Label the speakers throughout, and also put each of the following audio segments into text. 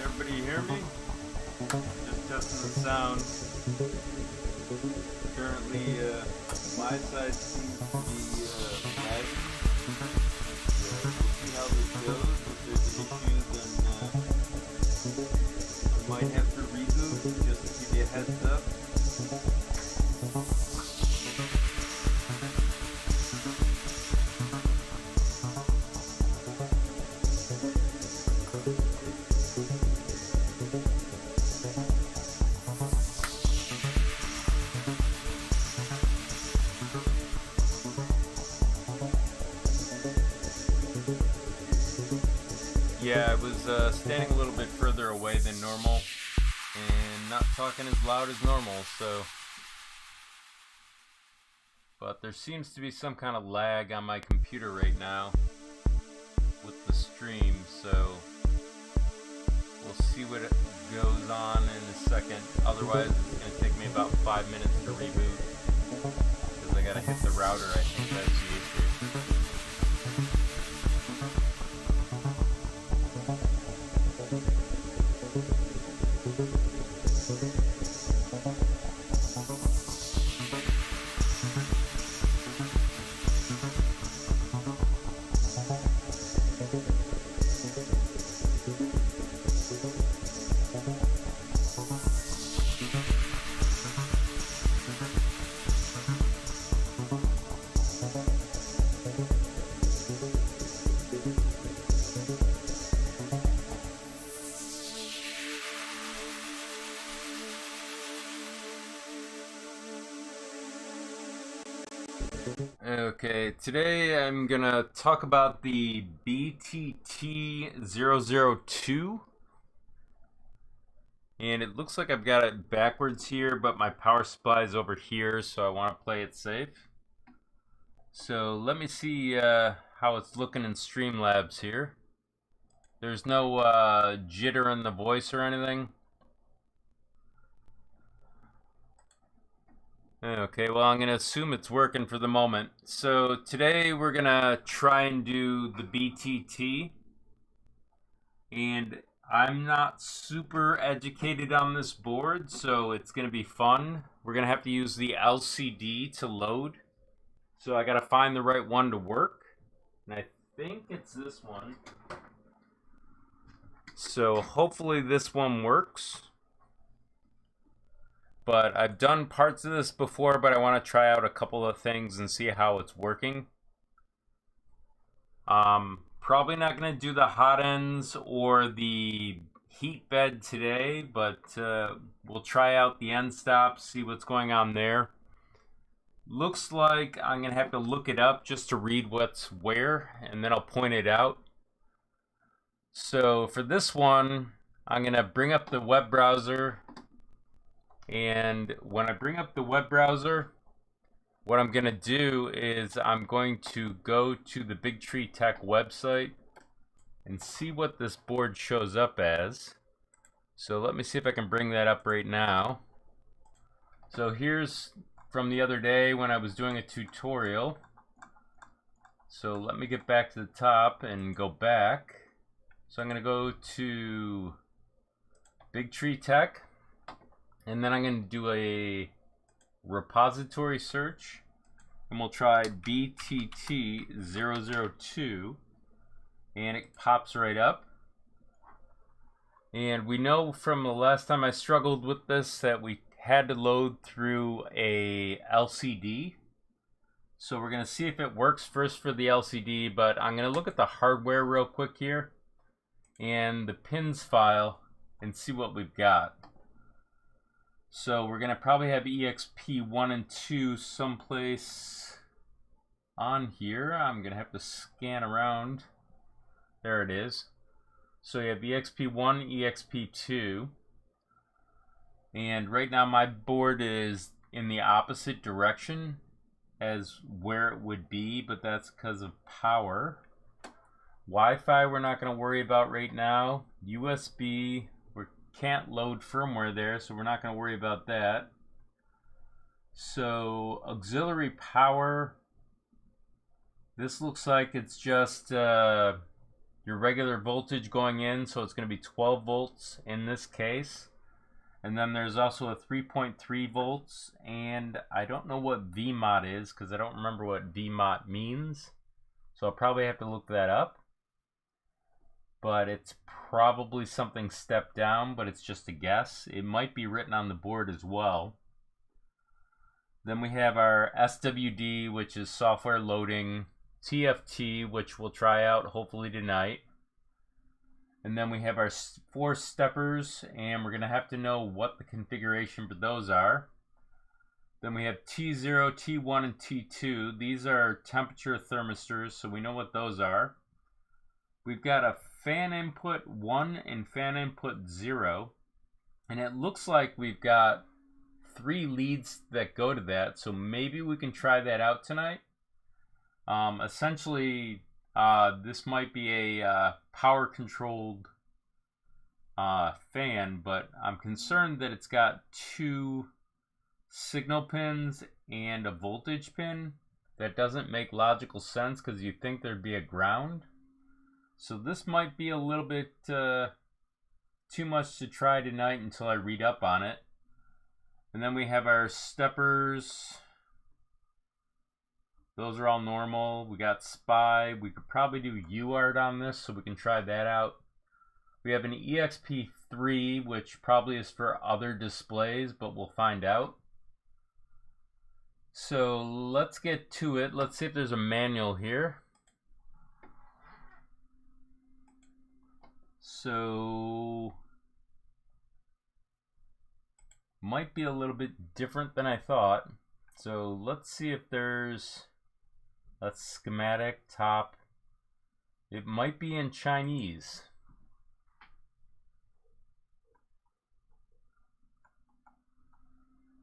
Speaker 1: Everybody hear me? Just testing the sound. Currently, my side seems to be lagging. So we'll see how this goes. If there's an issue, then I might have to reboot just to give you a heads up. Yeah, I was standing a little bit further away than normal and not talking as loud as normal, so. But there seems to be some kind of lag on my computer right now with the stream, so we'll see what it goes on in a second. Otherwise, it's going to take me about 5 minutes to reboot because I got to hit the router. I think that's the issue. Okay, today I'm gonna talk about the BTT002, and it looks like I've got it backwards here, but my power supply is over here, so I want to play it safe. So let me see how it's looking in Streamlabs here. There's no jitter in the voice or anything. Okay, well, I'm going to assume it's working for the moment. So today we're going to try and do the BTT. And I'm not super educated on this board, so it's going to be fun. We're going to have to use the LCD to load. So I got to find the right one to work. And I think it's this one. So hopefully this one works. But I've done parts of this before, but I want to try out a couple of things and see how it's working. Probably not going to do the hot ends or the heat bed today, but we'll try out the end stops, see what's going on there. Looks like I'm going to have to look it up just to read what's where, and then I'll point it out. So for this one, I'm going to bring up the web browser. And when I bring up the web browser, what I'm going to do is I'm going to go to the Big Tree Tech website and see what this board shows up as. So let me see if I can bring that up right now. So here's from the other day when I was doing a tutorial. So let me get back to the top and go back. So I'm going to go to Big Tree Tech. And then I'm going to do a repository search, and we'll try BTT002, and it pops right up. And we know from the last time I struggled with this that we had to load through a LCD. So we're going to see if it works first for the LCD, but I'm going to look at the hardware real quick here and the pins file and see what we've got. So we're going to probably have EXP1 and 2 someplace on here. I'm going to have to scan around. There it is. So you have EXP1, EXP2. And right now my board is in the opposite direction as where it would be, but that's because of power. Wi-Fi we're not going to worry about right now. USB, we can't load firmware there, so we're not going to worry about that. So auxiliary power, this looks like it's just your regular voltage going in, so it's going to be 12 volts in this case. And then there's also a 3.3 volts, and I don't know what VMOD is because I don't remember what VMOD means. So I'll probably have to look that up. But it's probably something stepped down, but it's just a guess. It might be written on the board as well. Then we have our SWD, which is software loading, TFT, which we'll try out hopefully tonight. And then we have our 4 steppers, and we're going to have to know what the configuration for those are. Then we have T0, T1, and T2. These are temperature thermistors, so we know what those are. We've got a fan input 1 and fan input 0. And it looks like we've got 3 leads that go to that, so maybe we can try that out tonight. Essentially, this might be a power controlled fan, but I'm concerned that it's got 2 signal pins and a voltage pin. That doesn't make logical sense because you'd think there'd be a ground. So this might be a little bit too much to try tonight until I read up on it. And then we have our steppers. Those are all normal. We got SPI. We could probably do UART on this, so we can try that out. We have an EXP3, which probably is for other displays, but we'll find out. So let's get to it. Let's see if there's a manual here. So might be a little bit different than I thought. So let's see if there's a schematic top. It might be in Chinese.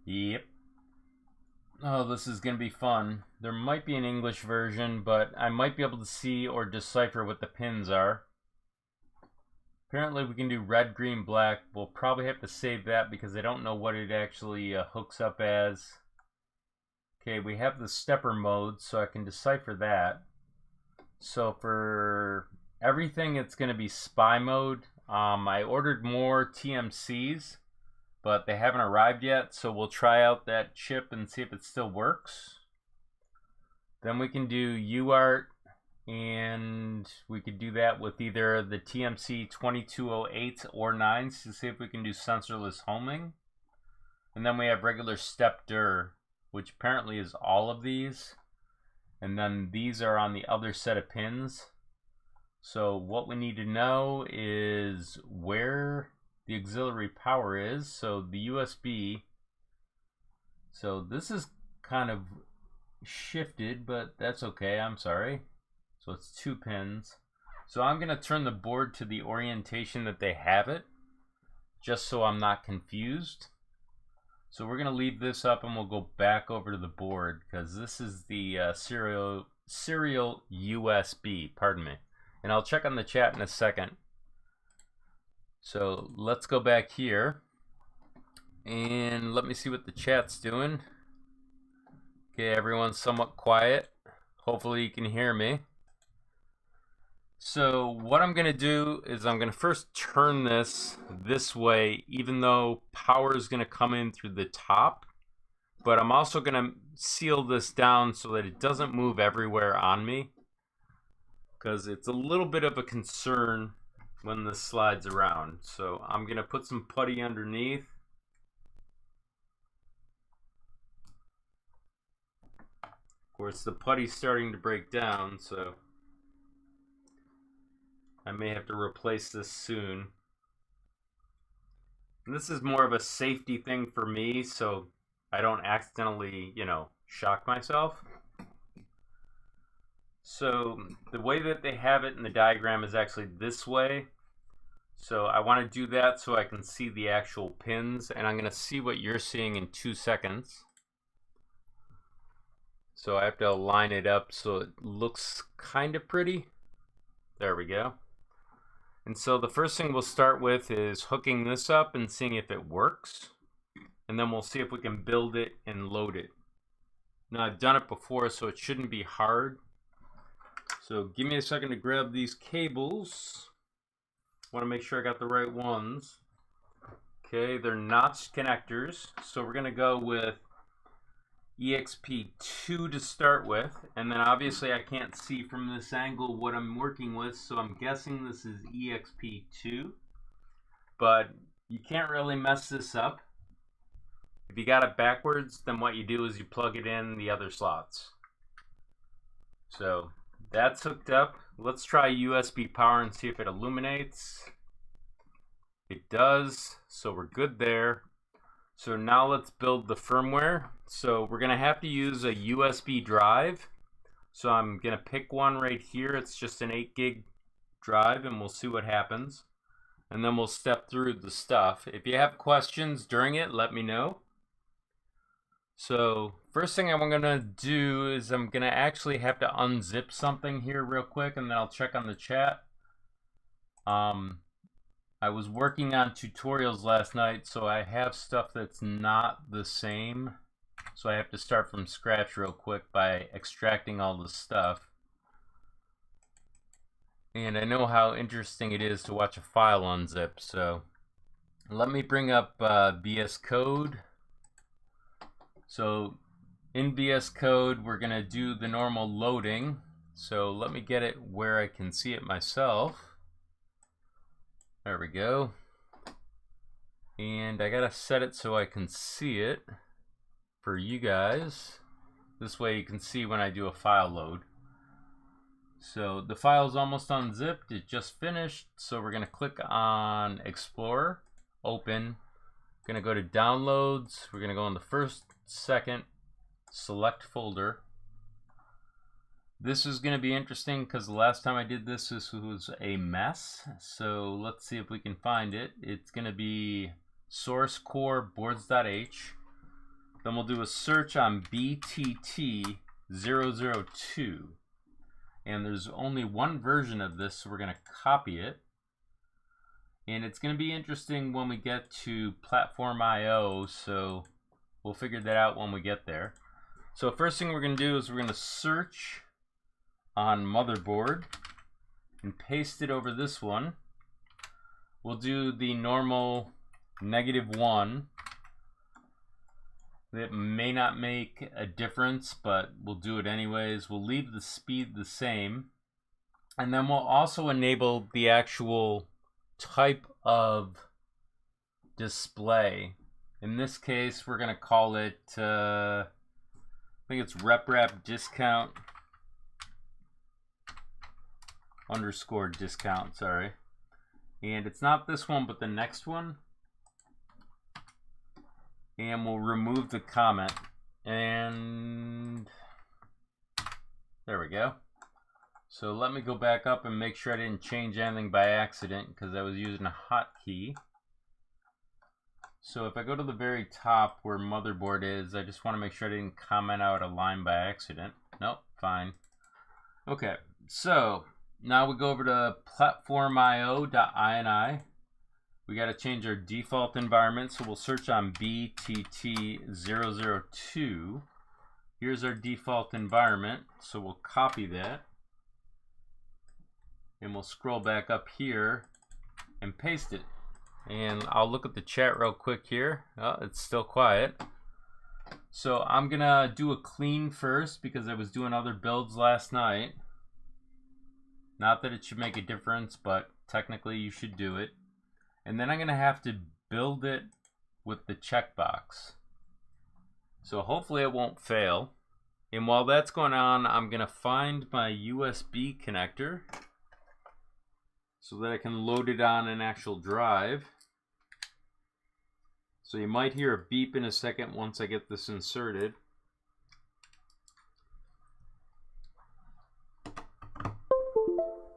Speaker 1: Yep. Oh, this is going to be fun. There might be an English version, but I might be able to see or decipher what the pins are. Apparently we can do red, green, black. We'll probably have to save that because I don't know what it actually hooks up as. Okay, we have the stepper mode, so I can decipher that. So for everything, it's going to be SPI mode. I ordered more TMCs, but they haven't arrived yet, so we'll try out that chip and see if it still works. Then we can do UART, and we could do that with either the TMC 2208 or 9s to see if we can do sensorless homing. And then we have regular step dir, which apparently is all of these. And then these are on the other set of pins. So what we need to know is where the auxiliary power is. So the USB. So this is kind of shifted, but that's okay. I'm sorry. So it's 2 pins. So I'm going to turn the board to the orientation that they have it, just so I'm not confused. So we're going to leave this up and we'll go back over to the board because this is the serial USB, pardon me. And I'll check on the chat in a second. So let's go back here and let me see what the chat's doing. Okay, everyone's somewhat quiet. Hopefully you can hear me. So what I'm going to do is I'm going to first turn this way, even though power is going to come in through the top. But I'm also going to seal this down so that it doesn't move everywhere on me, because it's a little bit of a concern when this slides around. So I'm going to put some putty underneath. Of course, the putty's starting to break down, so I may have to replace this soon. And this is more of a safety thing for me, so I don't accidentally, shock myself. So the way that they have it in the diagram is actually this way. So I want to do that so I can see the actual pins, and I'm going to see what you're seeing in 2 seconds. So I have to line it up so it looks kind of pretty. There we go. And so the first thing we'll start with is hooking this up and seeing if it works. And then we'll see if we can build it and load it. Now I've done it before, so it shouldn't be hard. So give me a second to grab these cables. Want to make sure I got the right ones. Okay, they're notched connectors. So we're going to go with EXP2 to start with. And then obviously I can't see from this angle what I'm working with, so I'm guessing this is EXP2. But you can't really mess this up. If you got it backwards, then what you do is you plug it in the other slots. So that's hooked up. Let's try USB power and see if it illuminates. It does, so we're good there. So now let's build the firmware. So we're gonna have to use a USB drive. So I'm gonna pick one right here. It's just an 8 gig drive, and we'll see what happens. And then we'll step through the stuff. If you have questions during it, let me know. So first thing I'm gonna do is I'm gonna actually have to unzip something here real quick, and then I'll check on the chat. I was working on tutorials last night, so I have stuff that's not the same. So I have to start from scratch real quick by extracting all the stuff. And I know how interesting it is to watch a file unzip, so let me bring up VS Code. So in VS Code, we're gonna do the normal loading. So let me get it where I can see it myself. There we go. And I gotta set it so I can see it for you guys. This way you can see when I do a file load. So the file is almost unzipped, it just finished. So we're gonna click on Explorer, Open. Gonna go to Downloads. We're gonna go on the first, second, select folder. This is going to be interesting because the last time I did this was a mess. So let's see if we can find it. It's going to be source core boards.h. Then we'll do a search on BTT002. And there's only one version of this, so we're going to copy it. And it's going to be interesting when we get to platform IO, so we'll figure that out when we get there. So first thing we're going to do is we're going to search on motherboard and paste it over this one. We'll do the normal -1. It may not make a difference, but we'll do it anyways. We'll leave the speed the same. And then we'll also enable the actual type of display. In this case, we're going to call it, I think it's reprap discount _discount, sorry. And it's not this one, but the next one. And we'll remove the comment. And there we go. So let me go back up and make sure I didn't change anything by accident because I was using a hotkey. So if I go to the very top where motherboard is, I just want to make sure I didn't comment out a line by accident. Nope, fine. Okay, so now we go over to platformio.ini. We got to change our default environment, so we'll search on BTT002. Here's our default environment, so we'll copy that. And we'll scroll back up here and paste it. And I'll look at the chat real quick here. Oh, it's still quiet. So I'm gonna do a clean first because I was doing other builds last night. Not that it should make a difference, but technically you should do it. And then I'm gonna have to build it with the checkbox. So hopefully it won't fail. And while that's going on, I'm gonna find my USB connector so that I can load it on an actual drive. So you might hear a beep in a second once I get this inserted.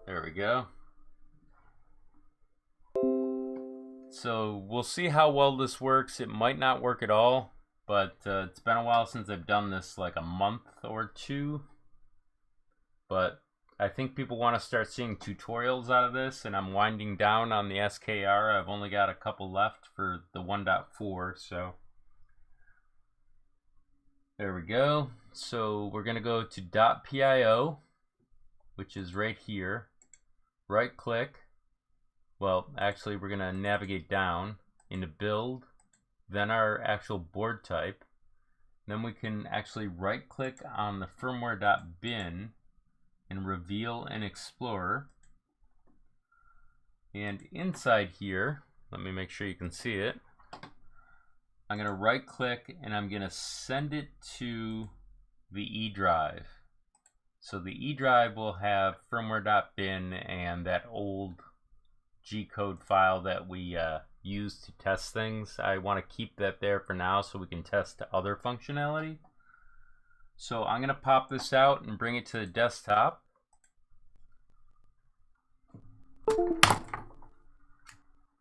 Speaker 1: There we go. So we'll see how well this works. It might not work at all, but it's been a while since I've done this, like a month or two. But I think people want to start seeing tutorials out of this, and I'm winding down on the SKR. I've only got a couple left for the 1.4, so. There we go. So we're going to go to .pio, which is right here. Right click. Well, actually we're going to navigate down into build, then our actual board type. Then we can actually right click on the firmware.bin and reveal an explorer. And inside here, let me make sure you can see it. I'm going to right click and I'm going to send it to the E drive. So the E drive will have firmware.bin and that old G-code file that we use to test things. I want to keep that there for now so we can test other functionality. So I'm going to pop this out and bring it to the desktop.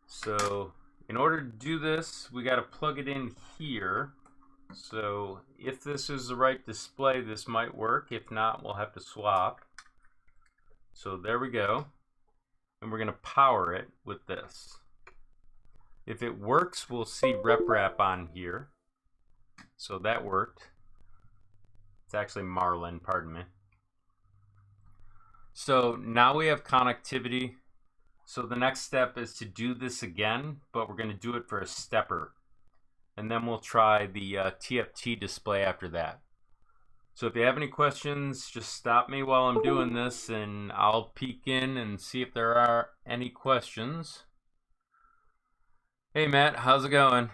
Speaker 1: So in order to do this, we got to plug it in here. So if this is the right display, this might work. If not, we'll have to swap. So there we go. And we're going to power it with this. If it works, we'll see RepRap on here. So that worked. It's actually Marlin, pardon me. So now we have connectivity. So the next step is to do this again, but we're going to do it for a stepper. And then we'll try the TFT display after that. So if you have any questions, just stop me while I'm doing this and I'll peek in and see if there are any questions. Hey Matt, how's it going?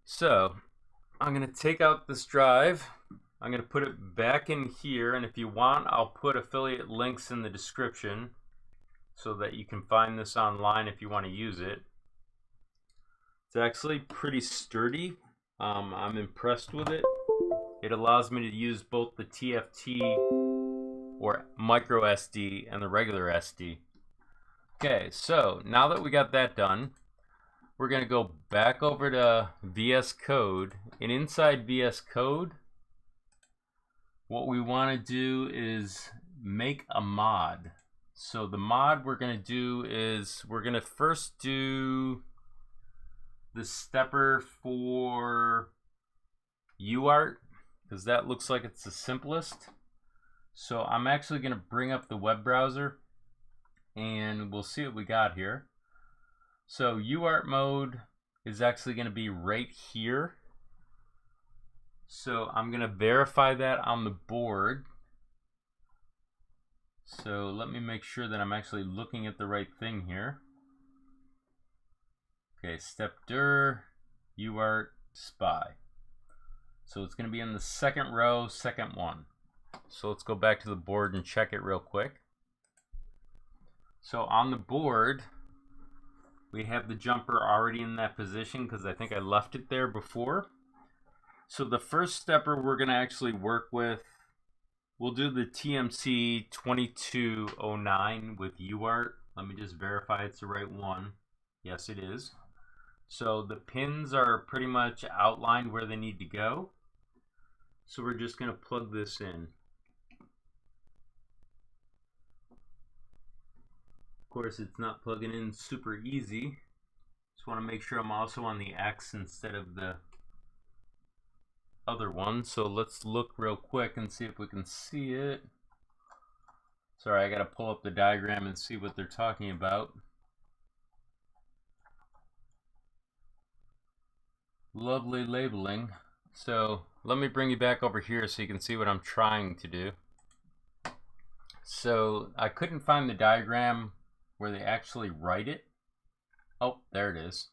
Speaker 1: So I'm going to take out this drive. I'm going to put it back in here, and if you want, I'll put affiliate links in the description so that you can find this online if you want to use it. It's actually pretty sturdy. I'm impressed with it. It allows me to use both the TFT or micro SD and the regular SD. Okay, so now that we got that done, we're going to go back over to VS Code, and inside VS Code, what we want to do is make a mod. So the mod we're going to do is we're going to first do the stepper for UART because that looks like it's the simplest. So I'm actually going to bring up the web browser and we'll see what we got here. So UART mode is actually going to be right here. So I'm going to verify that on the board. So let me make sure that I'm actually looking at the right thing here. Okay, step-dir, UART, SPI. So it's going to be in the second row, second one. So let's go back to the board and check it real quick. So on the board, we have the jumper already in that position because I think I left it there before. So the first stepper we're going to actually work with, we'll do the BTT002 with UART. Let me just verify it's the right one. Yes, it is. So the pins are pretty much outlined where they need to go. So we're just going to plug this in. Of course, it's not plugging in super easy. Just want to make sure I'm also on the X instead of the other one. So let's look real quick and see if we can see it. Sorry, I got to pull up the diagram and see what they're talking about. Lovely labeling. So let me bring you back over here so you can see what I'm trying to do. So I couldn't find the diagram where they actually write it. Oh, there it is.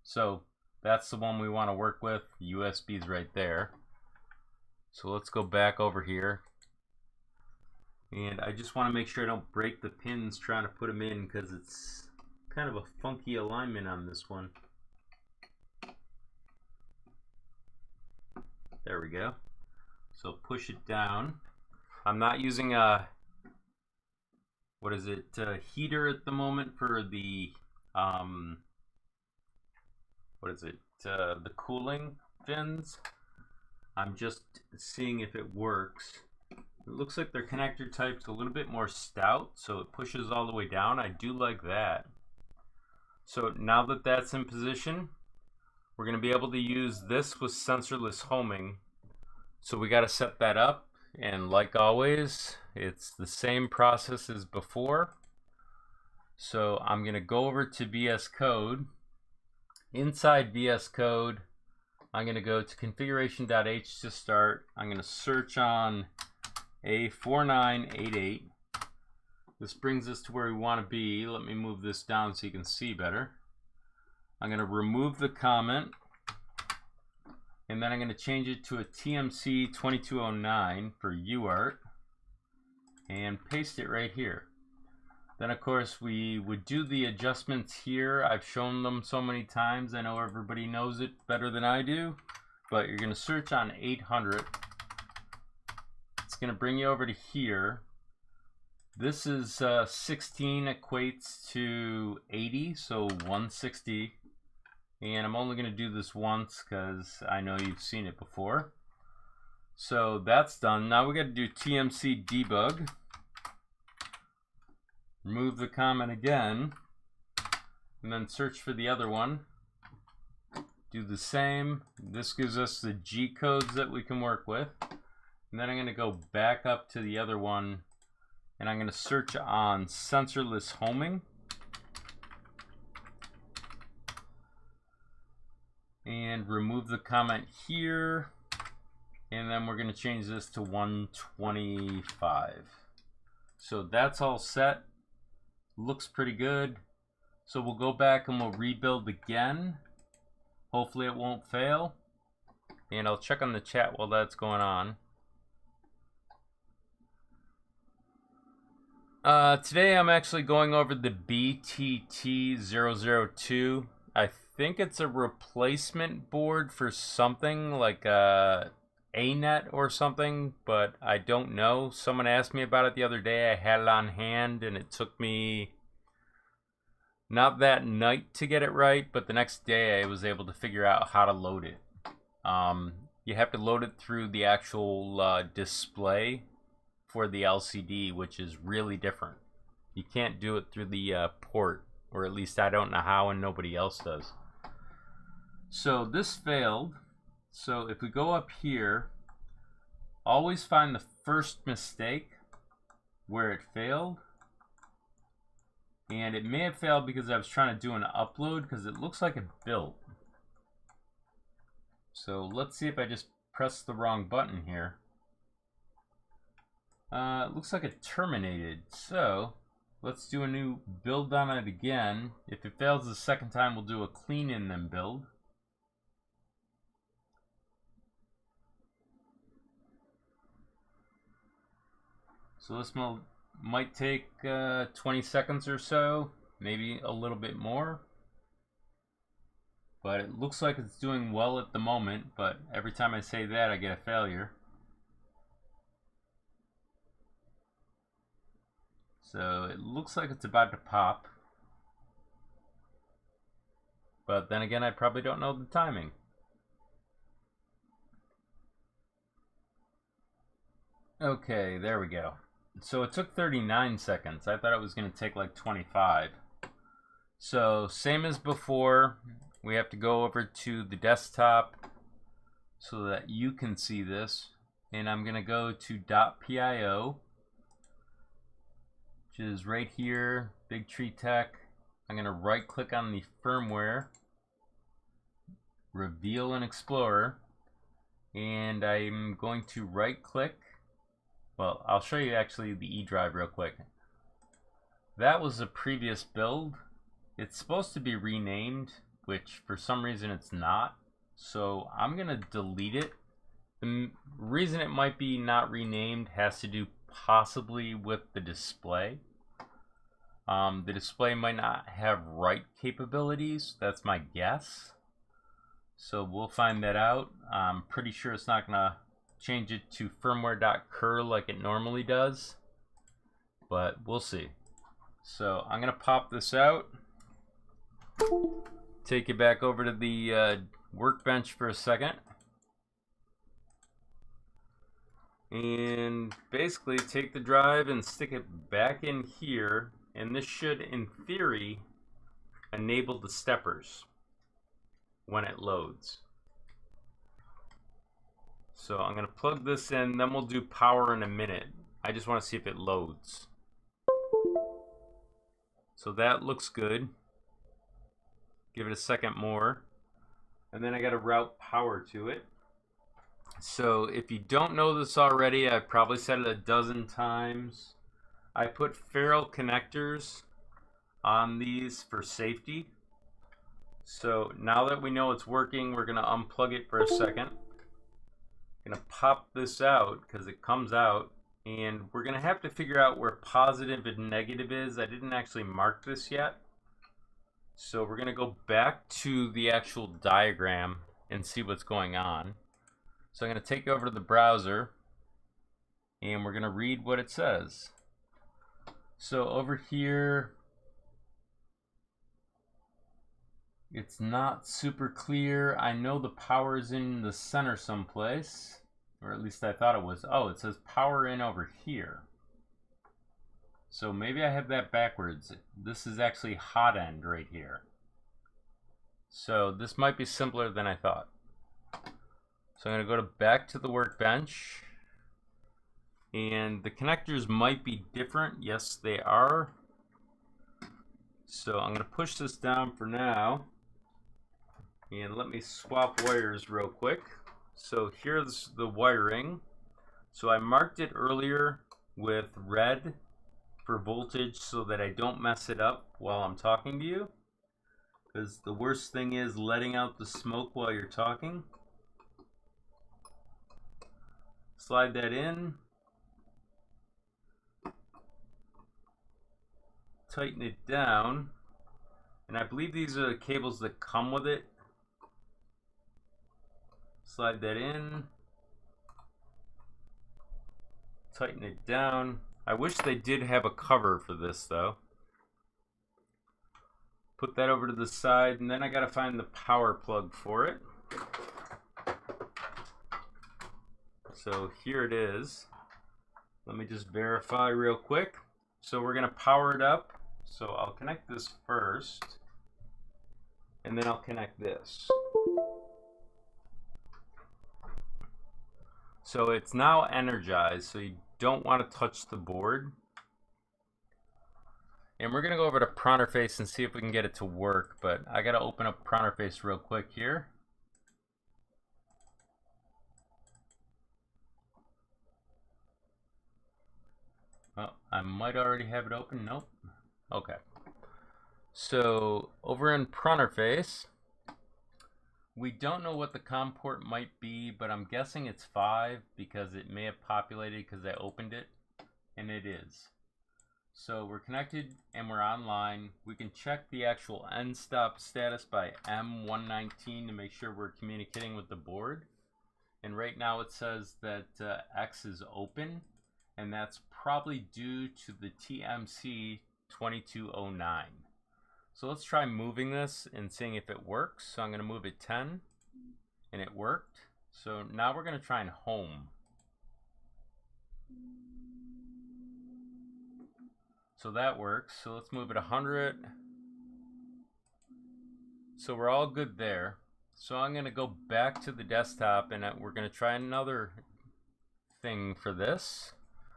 Speaker 1: So that's the one we want to work with. USB's right there. So let's go back over here. And I just want to make sure I don't break the pins trying to put them in because it's kind of a funky alignment on this one. There we go. So push it down. I'm not using a heater at the moment for the the cooling fins. I'm just seeing if it works. It looks like their connector type's a little bit more stout, so it pushes all the way down. I do like that. So now that that's in position, we're going to be able to use this with sensorless homing. So we got to set that up, and like always, it's the same process as before. So I'm going to go over to VS Code. Inside VS Code, I'm going to go to configuration.h to start. I'm going to search on A4988. This brings us to where we want to be. Let me move this down so you can see better. I'm going to remove the comment, and then I'm going to change it to a TMC2209 for UART and paste it right here. Then of course we would do the adjustments here. I've shown them so many times, I know everybody knows it better than I do, but you're going to search on 800. It's going to bring you over to here. This is 16 equates to 80, so 160. And I'm only going to do this once because I know you've seen it before. So that's done. Now we got to do TMC debug. Remove the comment again. And then search for the other one. Do the same. This gives us the G codes that we can work with. And then I'm going to go back up to the other one. And I'm going to search on sensorless homing. And remove the comment here, and then we're going to change this to 125. So that's all set. Looks pretty good. So we'll go back and we'll rebuild again. Hopefully it won't fail. And I'll check on the chat while that's going on. Today I'm actually going over the BTT002. I think it's a replacement board for something like a ANET or something, but I don't know. Someone asked me about it the other day. I had it on hand and it took me not that night to get it right, but the next day I was able to figure out how to load it. You have to load it through the actual display for the LCD, which is really different. You can't do it through the port, or at least I don't know how, and nobody else does. So this failed. So if we go up here, always find the first mistake where it failed. And it may have failed because I was trying to do an upload, because it looks like it built. So let's see if I just pressed the wrong button here. It looks like it terminated. So let's do a new build on it again. If it fails the second time, we'll do a clean and then build. So this might take 20 seconds or so, maybe a little bit more. But it looks like it's doing well at the moment, but every time I say that I get a failure. So it looks like it's about to pop. But then again, I probably don't know the timing. Okay, there we go. So it took 39 seconds. I thought it was going to take like 25. So same as before, we have to go over to the desktop so that you can see this. And I'm going to go to .pio, which is right here, Big Tree Tech. I'm going to right click on the firmware, reveal in Explorer, and I'm going to right click. Well, I'll show you actually the E drive real quick. That was a previous build. It's supposed to be renamed, which for some reason it's not. So I'm going to delete it. The reason it might be not renamed has to do possibly with the display. The display might not have write capabilities. That's my guess. So we'll find that out. I'm pretty sure it's not going to change it to firmware.cur like it normally does, but we'll see. So I'm going to pop this out, take it back over to the workbench for a second, and basically take the drive and stick it back in here, and this should in theory enable the steppers. when it loads. So I'm going to plug this in, then we'll do power in a minute. I just want to see if it loads. So that looks good. Give it a second more. And then I got to route power to it. So if you don't know this already, I've probably said it a dozen times. I put ferrule connectors on these for safety. So now that we know it's working, we're going to unplug it for a second. I'm going to pop this out because it comes out, and we're going to have to figure out where positive and negative is. I didn't actually mark this yet. So we're going to go back to the actual diagram and see what's going on. So I'm going to take over to the browser, and we're going to read what it says. So over here, it's not super clear. I know the power is in the center someplace, or at least I thought it was. Oh, it says power in over here. So maybe I have that backwards. This is actually hot end right here. So this might be simpler than I thought. So I'm going to go back to the workbench. And the connectors might be different. Yes, they are. So I'm going to push this down for now. And let me swap wires real quick. So here's the wiring. So I marked it earlier with red for voltage so that I don't mess it up while I'm talking to you. Because the worst thing is letting out the smoke while you're talking. Slide that in. Tighten it down. And I believe these are the cables that come with it. Slide that in. Tighten it down. I wish they did have a cover for this though. Put that over to the side, and then I gotta find the power plug for it. So here it is. Let me just verify real quick. So we're gonna power it up. So I'll connect this first, and then I'll connect this. So it's now energized, so you don't want to touch the board. And we're going to go over to Pronterface and see if we can get it to work, but I got to open up Pronterface real quick here. Oh, I might already have it open. Nope. Okay. So over in Pronterface, we don't know what the COM port might be, but I'm guessing it's 5 because it may have populated because I opened it, and it is. So we're connected and we're online. We can check the actual end stop status by M119 to make sure we're communicating with the board. And right now it says that X is open, and that's probably due to the TMC2209. So let's try moving this and seeing if it works. So I'm going to move it 10, and it worked. So now we're going to try and home. So that works. So let's move it 100. So we're all good there. So I'm going to go back to the desktop, and we're going to try another thing for this.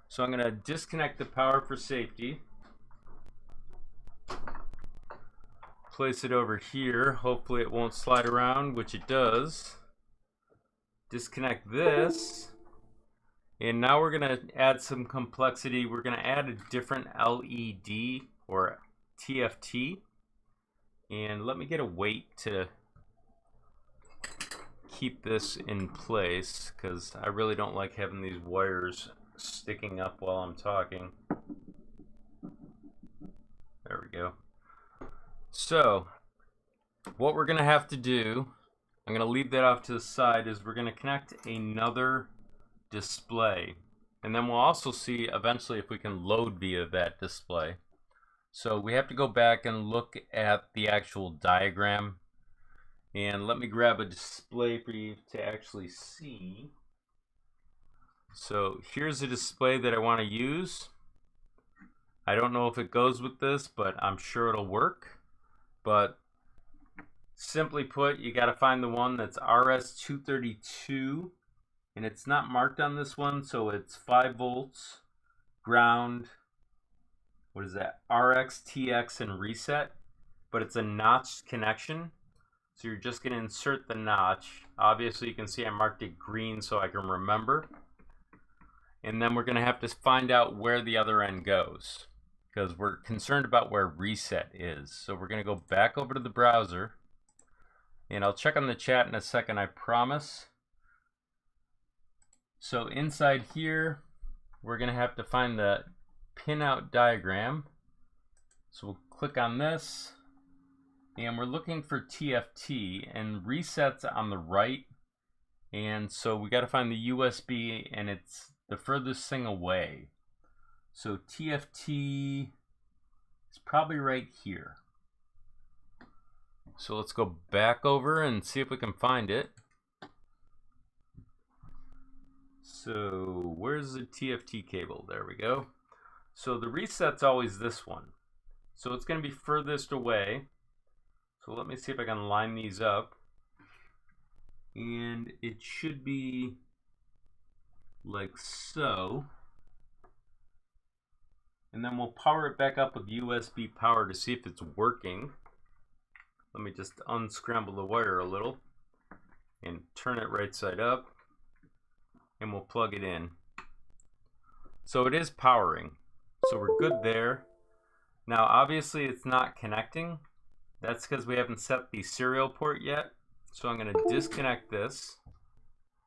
Speaker 1: So I'm going to disconnect the power for safety. Place it over here. Hopefully it won't slide around, which it does. Disconnect this. And now we're going to add some complexity. We're going to add a different LED or TFT. And let me get a weight to keep this in place, because I really don't like having these wires sticking up while I'm talking. There we go. So what we're going to have to do, I'm going to leave that off to the side, is we're going to connect another display, and then we'll also see eventually if we can load via that display. So we have to go back and look at the actual diagram, and let me grab a display for you to actually see. So here's a display that I want to use. I don't know if it goes with this, but I'm sure it'll work. But Simply put, you got to find the one that's RS232, and it's not marked on this one, so it's 5 volts, ground, what is that, RX, TX, and reset, but it's a notched connection. So you're just going to insert the notch. Obviously, you can see I marked it green so I can remember. And then we're going to have to find out where the other end goes, because we're concerned about where reset is. So we're going to go back over to the browser, and I'll check on the chat in a second, I promise. So inside here, we're going to have to find the pinout diagram. So we'll click on this, and we're looking for TFT, and reset's on the right. And so we got to find the USB, and it's the furthest thing away. So TFT is probably right here. So let's go back over and see if we can find it. So where's the TFT cable? There we go. So the reset's always this one. So it's going to be furthest away. So let me see if I can line these up. And it should be like so. And then we'll power it back up with USB power to see if it's working. Let me just unscramble the wire a little and turn it right side up, and we'll plug it in. So it is powering, so we're good there. Now obviously it's not connecting. That's because we haven't set the serial port yet. So I'm going to disconnect this.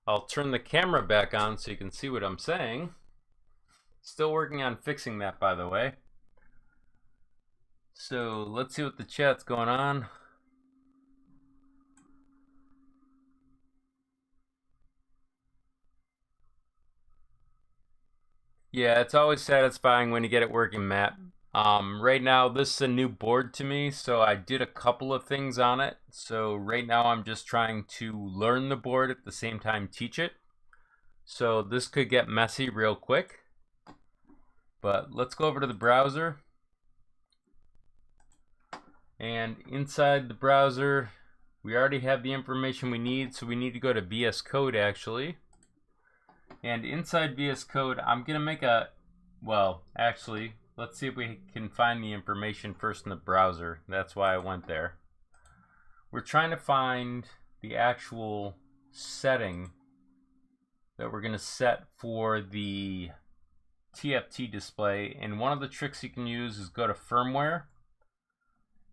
Speaker 1: I'll turn the camera back on so you can see what I'm saying. Still working on fixing that, by the way. So let's see what the chat's going on. Yeah, it's always satisfying when you get it working, Matt. Right now, this is a new board to me, so I did a couple of things on it. So right now, I'm just trying to learn the board at the same time teach it. So this could get messy real quick. But let's go over to the browser. And inside the browser, we already have the information we need, so we need to go to VS Code actually. And inside VS Code, I'm going to make a, well, actually, let's see if we can find the information first in the browser. That's why I went there. We're trying to find the actual setting that we're going to set for the TFT display. And one of the tricks you can use is go to firmware.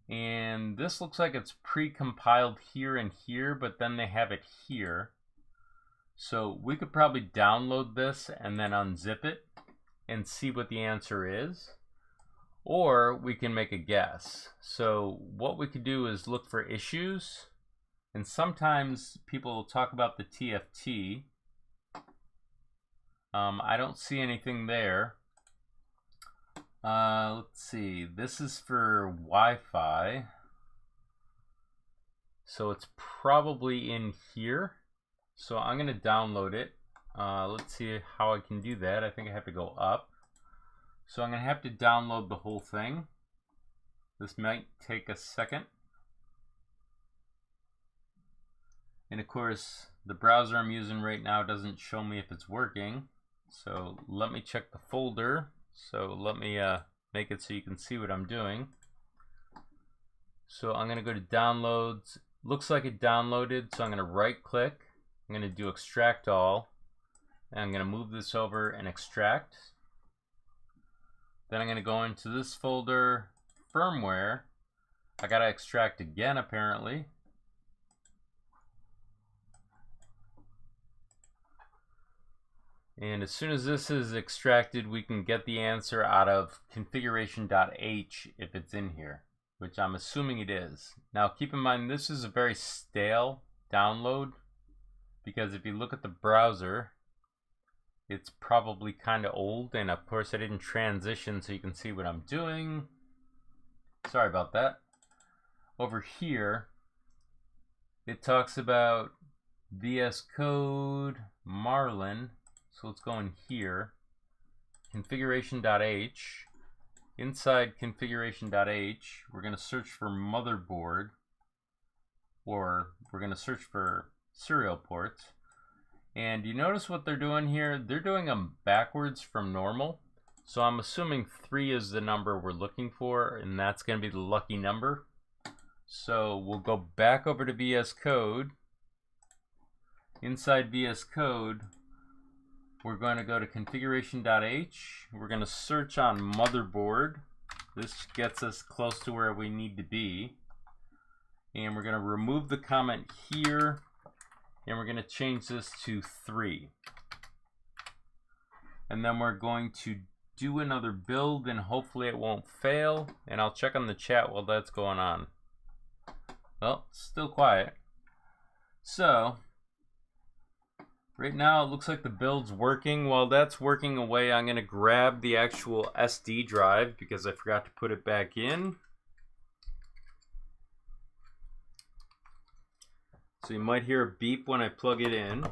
Speaker 1: And this looks like it's pre-compiled here and here, but then they have it here. So we could probably download this and then unzip it and see what the answer is. Or we can make a guess. So what we could do is look for issues. And sometimes people will talk about the TFT. I don't see anything there. Let's see. This is for Wi-Fi. So it's probably in here. So I'm going to download it. Let's see how I can do that. I think I have to go up. So I'm going to have to download the whole thing. This might take a second. And of course, the browser I'm using right now doesn't show me if it's working. So let me check the folder. So let me make it so you can see what I'm doing. So I'm going to go to downloads. Looks like it downloaded, so I'm going to right click. I'm going to do extract all. And I'm going to move this over and extract. Then I'm going to go into this folder, firmware. I got to extract again apparently. And as soon as this is extracted, we can get the answer out of configuration.h if it's in here, which I'm assuming it is. Now keep in mind, this is a very stale download, because if you look at the browser, it's probably kind of old, and of course I didn't transition so you can see what I'm doing. Sorry about that. Over here, it talks about VS Code, Marlin. So let's go in here, configuration.h. Inside configuration.h, we're going to search for motherboard. or we're going to search for serial ports. And you notice what they're doing here? They're doing them backwards from normal. So I'm assuming 3 is the number we're looking for, and that's going to be the lucky number. So we'll go back over to VS Code. Inside VS Code, we're going to go to configuration.h. We're going to search on motherboard. This gets us close to where we need to be. And we're going to remove the comment here, and we're going to change this to 3. And then we're going to do another build, and hopefully it won't fail. And I'll check on the chat while that's going on. Well, still quiet. So right now it looks like the build's working. While that's working away, I'm going to grab the actual SD drive because I forgot to put it back in. So you might hear a beep when I plug it in.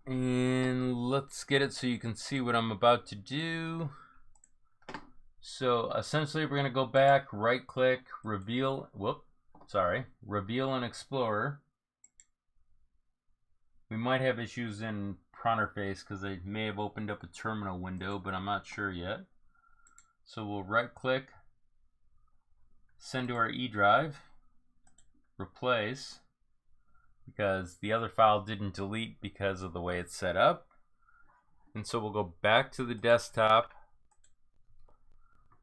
Speaker 1: And let's get it so you can see what I'm about to do. So essentially we're going to go back, right click, reveal in Explorer. We might have issues in Pronterface because they may have opened up a terminal window, but I'm not sure yet. So we'll right click, send to our E drive, replace, because the other file didn't delete because of the way it's set up. And so we'll go back to the desktop,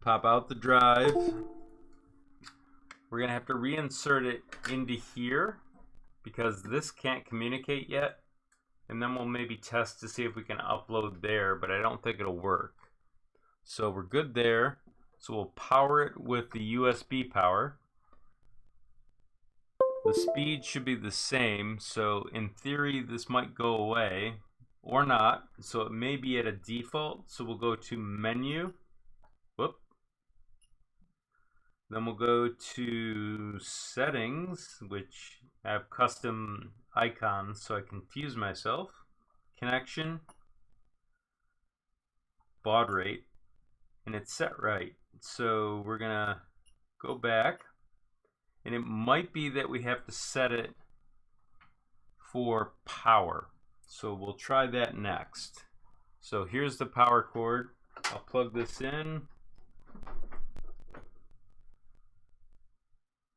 Speaker 1: pop out the drive. We're going to have to reinsert it into here because this can't communicate yet. And then we'll maybe test to see if we can upload there, but I don't think it'll work. So we're good there. So we'll power it with the USB power. The speed should be the same, so in theory this might go away or not. So it may be at a default. So we'll go to menu. Whoop. Then we'll go to settings, which have custom icons, so I confuse myself. Connection, baud rate, and it's set right. So we're gonna go back, and it might be that we have to set it for power. So we'll try that next. So here's the power cord. I'll plug this in.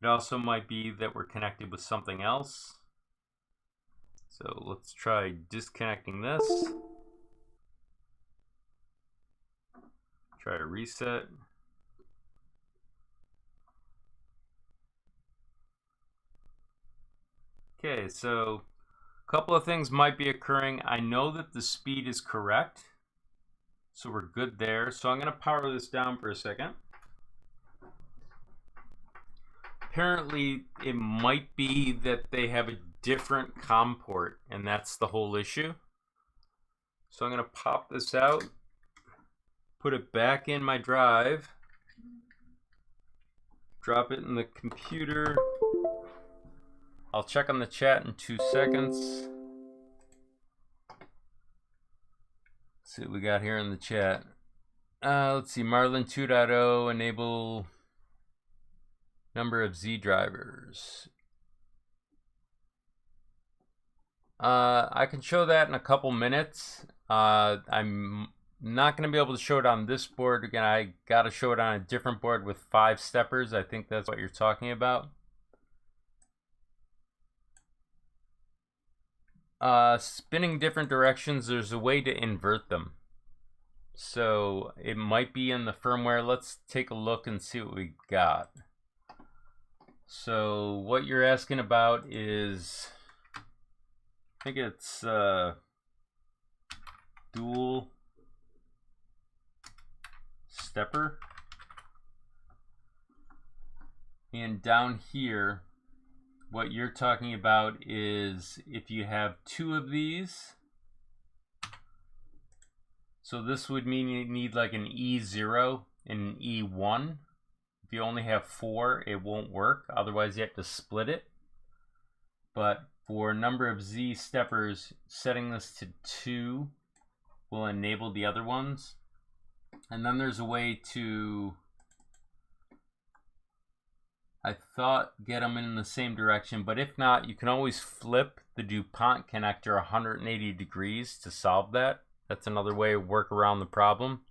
Speaker 1: It also might be that we're connected with something else. So let's try disconnecting this. Try to reset. Okay, so a couple of things might be occurring. I know that the speed is correct, so we're good there. So I'm going to power this down for a second. Apparently, it might be that they have a different COM port, and that's the whole issue. So I'm going to pop this out, put it back in my drive, drop it in the computer. I'll check on the chat in 2 seconds. Let's see what we got here in the chat. Let's see, Marlin 2.0 enable number of Z drivers. I can show that in a couple minutes. I'm not going to be able to show it on this board. Again, I got to show it on a different board with 5 steppers. I think that's what you're talking about. Spinning different directions, there's a way to invert them. So it might be in the firmware. Let's take a look and see what we got. So what you're asking about is, I think it's dual stepper. And down here, what you're talking about is if you have 2 of these. So this would mean you need like an E0 and an E1. If you only have 4, it won't work. Otherwise, you have to split it. But for a number of Z steppers, setting this to 2 will enable the other ones. And then there's a way to I thought get them in the same direction, but if not, you can always flip the DuPont connector 180 degrees to solve that. That's another way to work around the problem.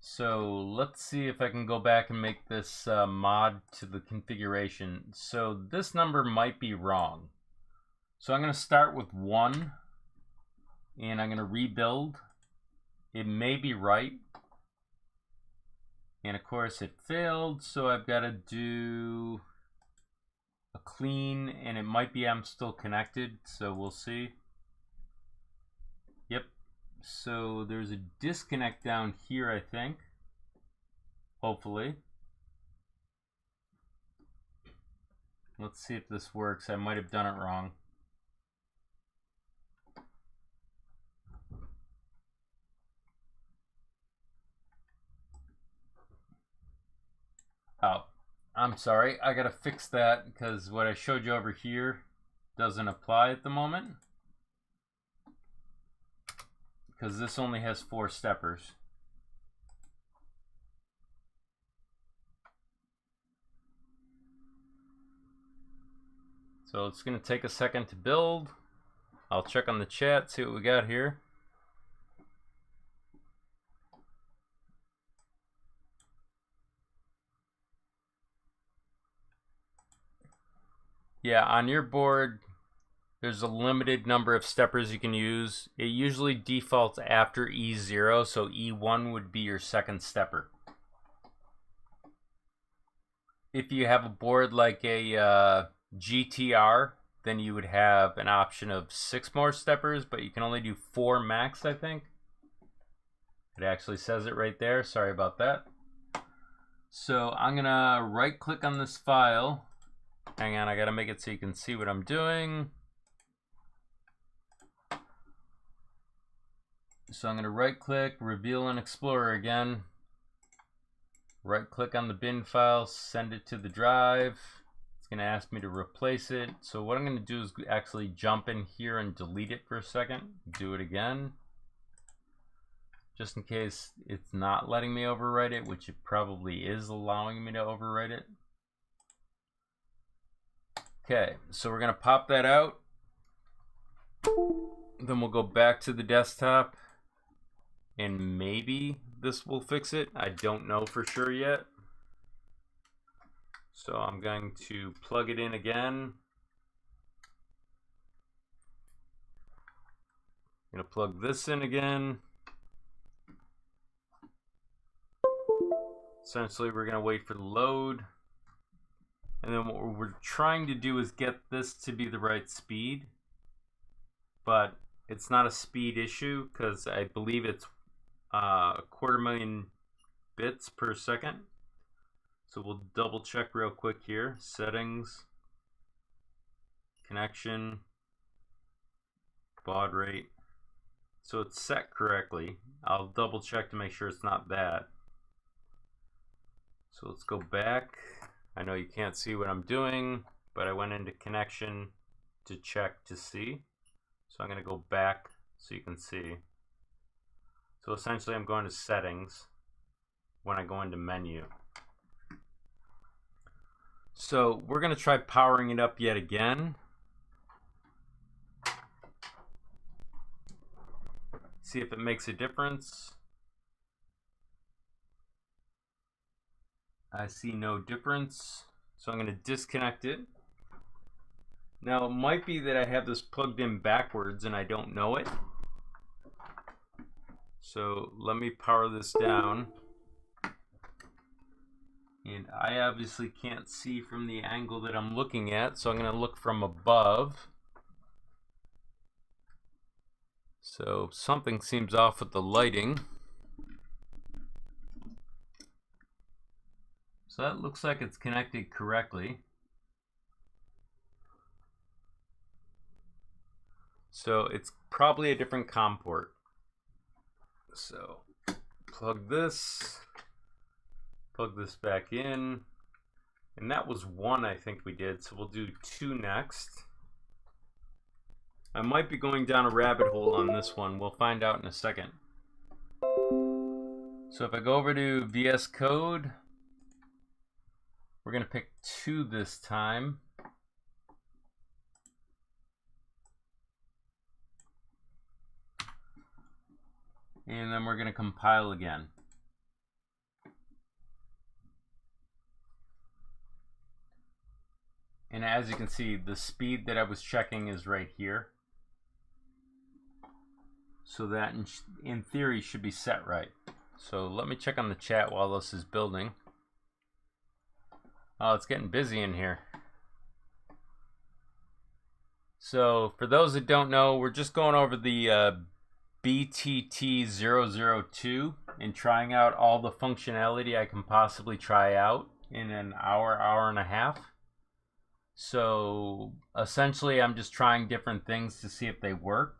Speaker 1: So let's see if I can go back and make this mod to the configuration. So this number might be wrong. So I'm going to start with 1 and I'm going to rebuild. It may be right. And of course it failed, so I've got to do a clean, and it might be I'm still connected, so we'll see. Yep, so there's a disconnect down here, I think. Hopefully. Let's see if this works. I might have done it wrong. Oh, I'm sorry. I gotta fix that because what I showed you over here doesn't apply at the moment. Because this only has 4 steppers. So it's gonna take a second to build. I'll check on the chat, see what we got here. Yeah, on your board, there's a limited number of steppers you can use. It usually defaults after E0, so E1 would be your second stepper. If you have a board like a GTR, then you would have an option of 6 more steppers, but you can only do 4 max, I think. It actually says it right there. Sorry about that. So I'm gonna right click on this file. Hang on, I gotta make it so you can see what I'm doing. So I'm gonna right click, reveal in Explorer again. Right click on the bin file, send it to the drive. It's gonna ask me to replace it. So what I'm gonna do is actually jump in here and delete it for a second. Do it again. Just in case it's not letting me overwrite it, which it probably is allowing me to overwrite it. Okay, so we're gonna pop that out. Then we'll go back to the desktop and maybe this will fix it. I don't know for sure yet. So I'm going to plug it in again. I'm gonna plug this in again. Essentially, we're gonna wait for the load. And then what we're trying to do is get this to be the right speed. But it's not a speed issue because I believe it's 250,000 bits per second. So we'll double check real quick here. Settings, connection, baud rate. So it's set correctly. I'll double check to make sure it's not that. So let's go back. I know you can't see what I'm doing, but I went into connection to check to see. So I'm going to go back so you can see. So essentially I'm going to settings when I go into menu. So we're going to try powering it up yet again. See if it makes a difference. I see no difference, so I'm going to disconnect it. Now it might be that I have this plugged in backwards and I don't know it. So let me power this down. And I obviously can't see from the angle that I'm looking at, so I'm going to look from above. So something seems off with the lighting. So that looks like it's connected correctly. So it's probably a different COM port. So plug this back in. And that was 1 I think we did, so we'll do 2 next. I might be going down a rabbit hole on this one. We'll find out in a second. So if I go over to VS Code, We're going to pick 2 this time. And then we're going to compile again. And as you can see, the speed that I was checking is right here. So that in theory should be set right. So let me check on the chat while this is building. Oh, it's getting busy in here. So for those that don't know, we're just going over the BTT002 and trying out all the functionality I can possibly try out in an hour, hour and a half. So essentially I'm just trying different things to see if they work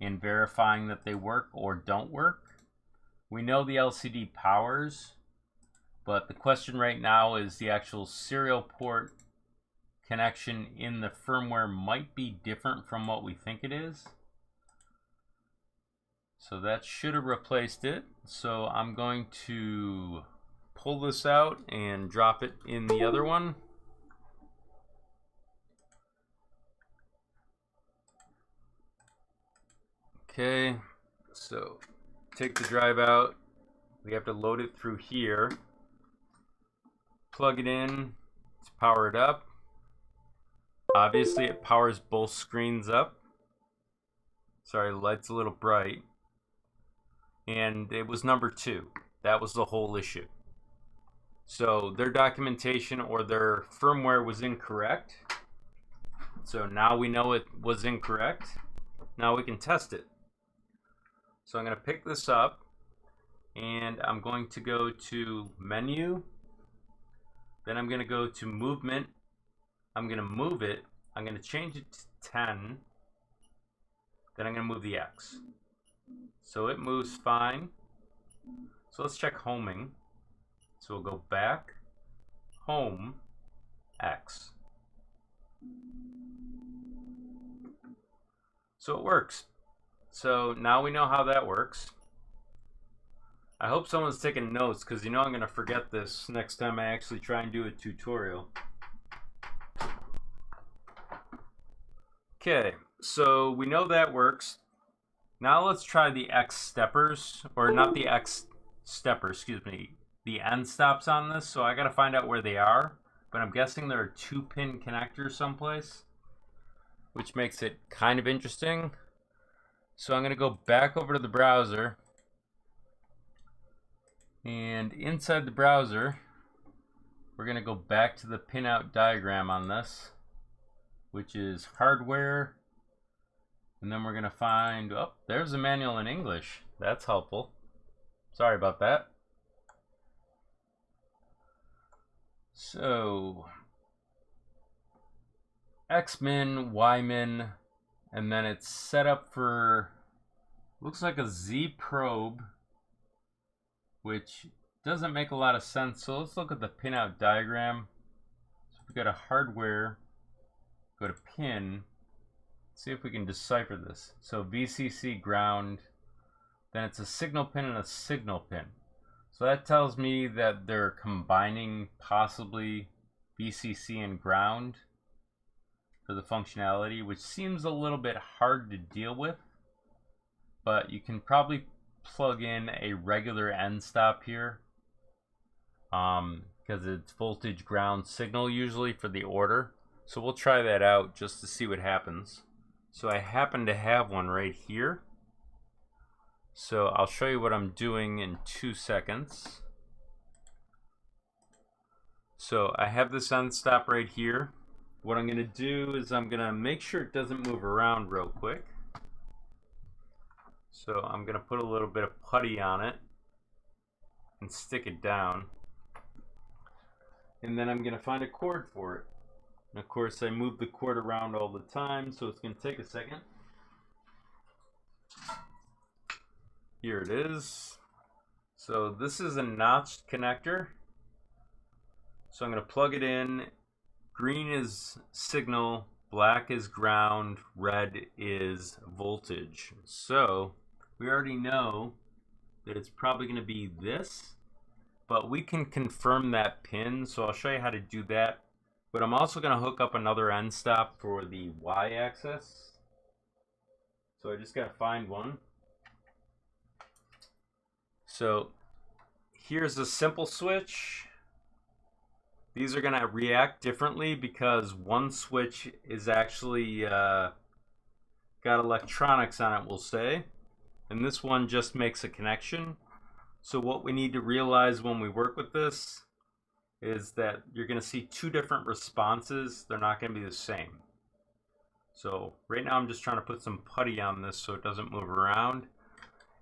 Speaker 1: and verifying that they work or don't work. We know the LCD powers, but the question right now is the actual serial port connection in the firmware might be different from what we think it is. So that should have replaced it. So I'm going to pull this out and drop it in the other one. Okay, so take the drive out. We have to load it through here. Plug it in. Let's power it up. Obviously it powers both screens up. Sorry, the light's a little bright. And it was number 2. That was the whole issue. So their documentation or their firmware was incorrect. So now we know it was incorrect. Now we can test it. So I'm going to pick this up and I'm going to go to menu. Then I'm going to go to movement. I'm going to move it. I'm going to change it to 10. Then I'm going to move the X. So it moves fine. So let's check homing. So we'll go back, home, X. So it works. So now we know how that works. I hope someone's taking notes because you know I'm going to forget this next time I actually try and do a tutorial. Okay, so we know that works. Now let's try the X steppers, or not the X stepper, excuse me, the end stops on this. So I got to find out where they are, but I'm guessing there are 2-pin connectors someplace, which makes it kind of interesting. So I'm going to go back over to the browser, and inside the browser we're going to go back to the pinout diagram on this, which is hardware, and then we're going to find, oh, there's a manual in English. That's helpful. Sorry about that. So X-min, Y-min, and then it's set up for, looks like a Z probe, which doesn't make a lot of sense. So let's look at the pinout diagram. So we got a hardware, go to pin, see if we can decipher this. So VCC ground, then it's a signal pin and a signal pin. So that tells me that they're combining possibly VCC and ground for the functionality, which seems a little bit hard to deal with, but you can probably plug in a regular end stop here because it's voltage ground signal usually for the order. So we'll try that out just to see what happens. So I happen to have one right here, so I'll show you what I'm doing in 2 seconds. So I have this end stop right here. What I'm going to do is I'm going to make sure it doesn't move around real quick. So I'm going to put a little bit of putty on it and stick it down. And then I'm going to find a cord for it. And of course I move the cord around all the time, so it's going to take a second. Here it is. So this is a notched connector. So I'm going to plug it in. Green is signal, black is ground, red is voltage. So we already know that it's probably going to be this but we can confirm that pin, so I'll show you how to do that. But I'm also going to hook up another end stop for the y-axis. So I just got to find one. So here's a simple switch. These are going to react differently because one switch is actually got electronics on it, we'll say. And this one just makes a connection. So what we need to realize when we work with this is that you're going to see two different responses. They're not going to be the same. So right now I'm just trying to put some putty on this so it doesn't move around.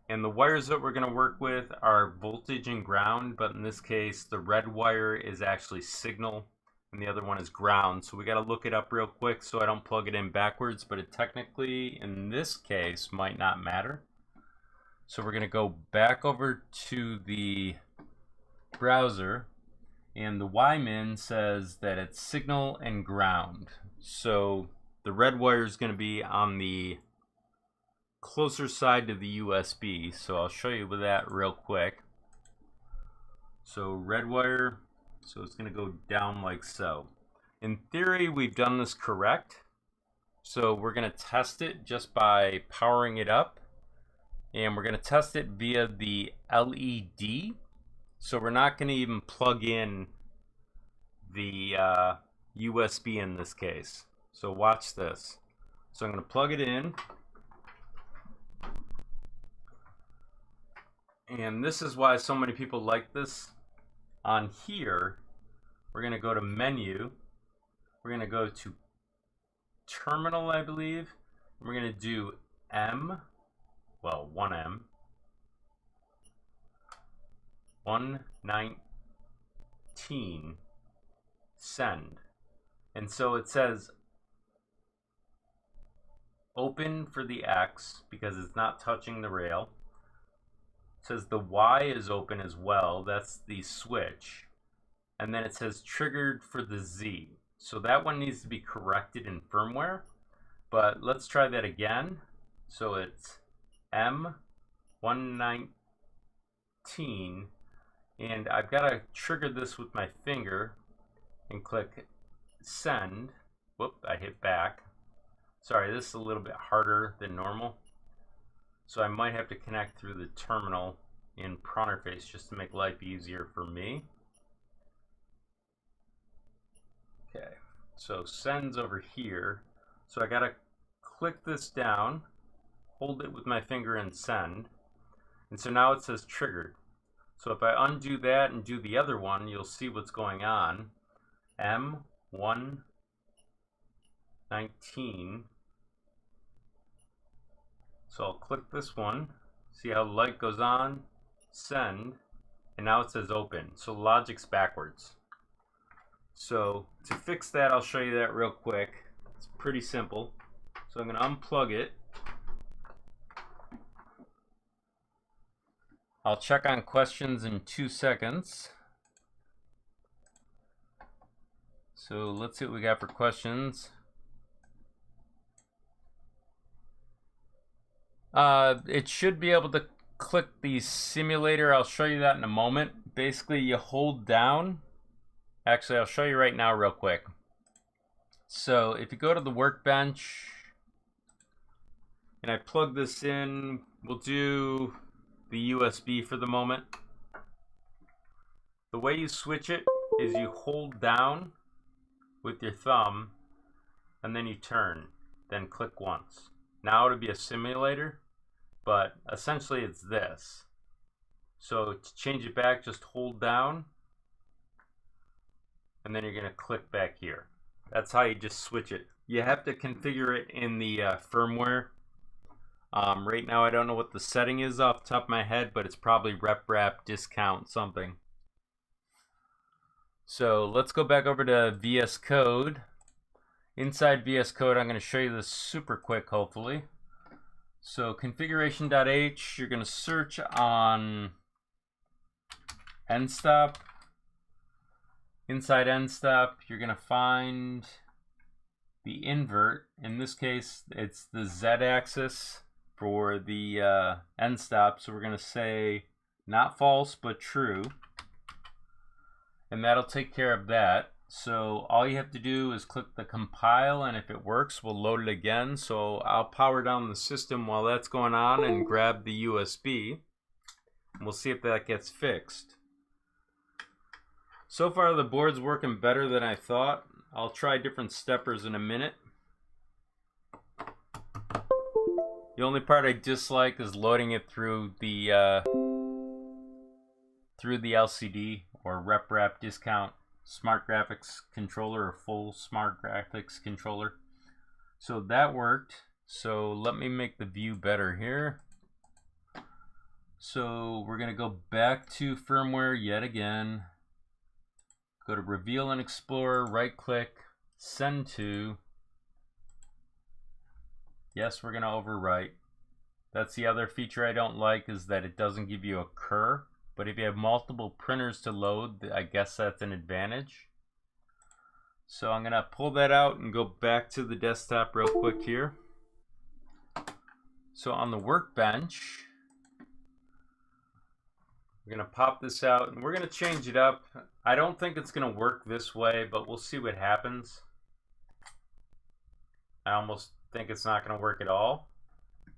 Speaker 1: And the wires that we're going to work with are voltage and ground, but in this case the red wire is actually signal and the other one is ground. So we got to look it up real quick so I don't plug it in backwards, but it technically in this case might not matter. So we're going to go back over to the browser, and the YMIN says that it's signal and ground. So the red wire is going to be on the closer side to the USB. So I'll show you with that real quick. So red wire, so it's going to go down like so. In theory, we've done this correct. So we're going to test it just by powering it up. And we're going to test it via the LED. So we're not going to even plug in the USB in this case. So watch this. So I'm going to plug it in. And this is why so many people like this. On here, we're going to go to menu. We're going to go to terminal, I believe. We're going to do M. Well, 1M, 119, send. And so it says open for the X because it's not touching the rail. It says the Y is open as well. That's the switch. And then it says triggered for the Z. So that one needs to be corrected in firmware. But let's try that again. So it's M119, and I've got to trigger this with my finger and click send. Whoop, I hit back. Sorry, this is a little bit harder than normal, so I might have to connect through the terminal in Pronterface just to make life easier for me. Okay, so send's over here, so I got to click this down, hold it with my finger and send. And so now it says triggered. So if I undo that and do the other one, you'll see what's going on. M119. So I'll click this one. See how the light goes on, send, and now it says open. So logic's backwards. So to fix that, I'll show you that real quick. It's pretty simple. So I'm going to unplug it. I'll check on questions in 2 seconds. So let's see what we got for questions. It should be able to click the simulator. I'll show you that in a moment. Basically, you hold down. Actually, I'll show you right now real quick. So if you go to the workbench and I plug this in, we'll do the USB for the moment. The way you switch it is you hold down with your thumb and then you turn, then click once. Now it'll be a simulator, but essentially it's this. So to change it back, just hold down and then you're going to click back here. That's how you just switch it. You have to configure it in the firmware. Right now I don't know what the setting is off the top of my head, but it's probably rep wrap discount something. So let's go back over to VS Code. Inside VS Code, I'm going to show you this super quick, hopefully. So configuration.h, you're going to search on end stop. Inside end stop, you're going to find the invert. In this case, it's the z-axis for the end stop. So we're going to say not false, but true. and that'll take care of that. So all you have to do is click the compile, and if it works, we'll load it again. So I'll power down the system while that's going on and grab the USB. We'll see if that gets fixed. So far the board's working better than I thought. I'll try different steppers in a minute. The only part I dislike is loading it through the LCD or rep discount smart graphics controller or full smart graphics controller. So that worked. So let me make the view better here. So we're going to go back to firmware yet again. Go to Reveal and Explorer, right click, Send to. Yes, we're going to overwrite. That's the other feature I don't like, is that it doesn't give you a cur. But if you have multiple printers to load, I guess that's an advantage. So I'm going to pull that out and go back to the desktop real quick here. So on the workbench, we're going to pop this out and we're going to change it up. I don't think it's going to work this way, but we'll see what happens. I almost think it's not going to work at all,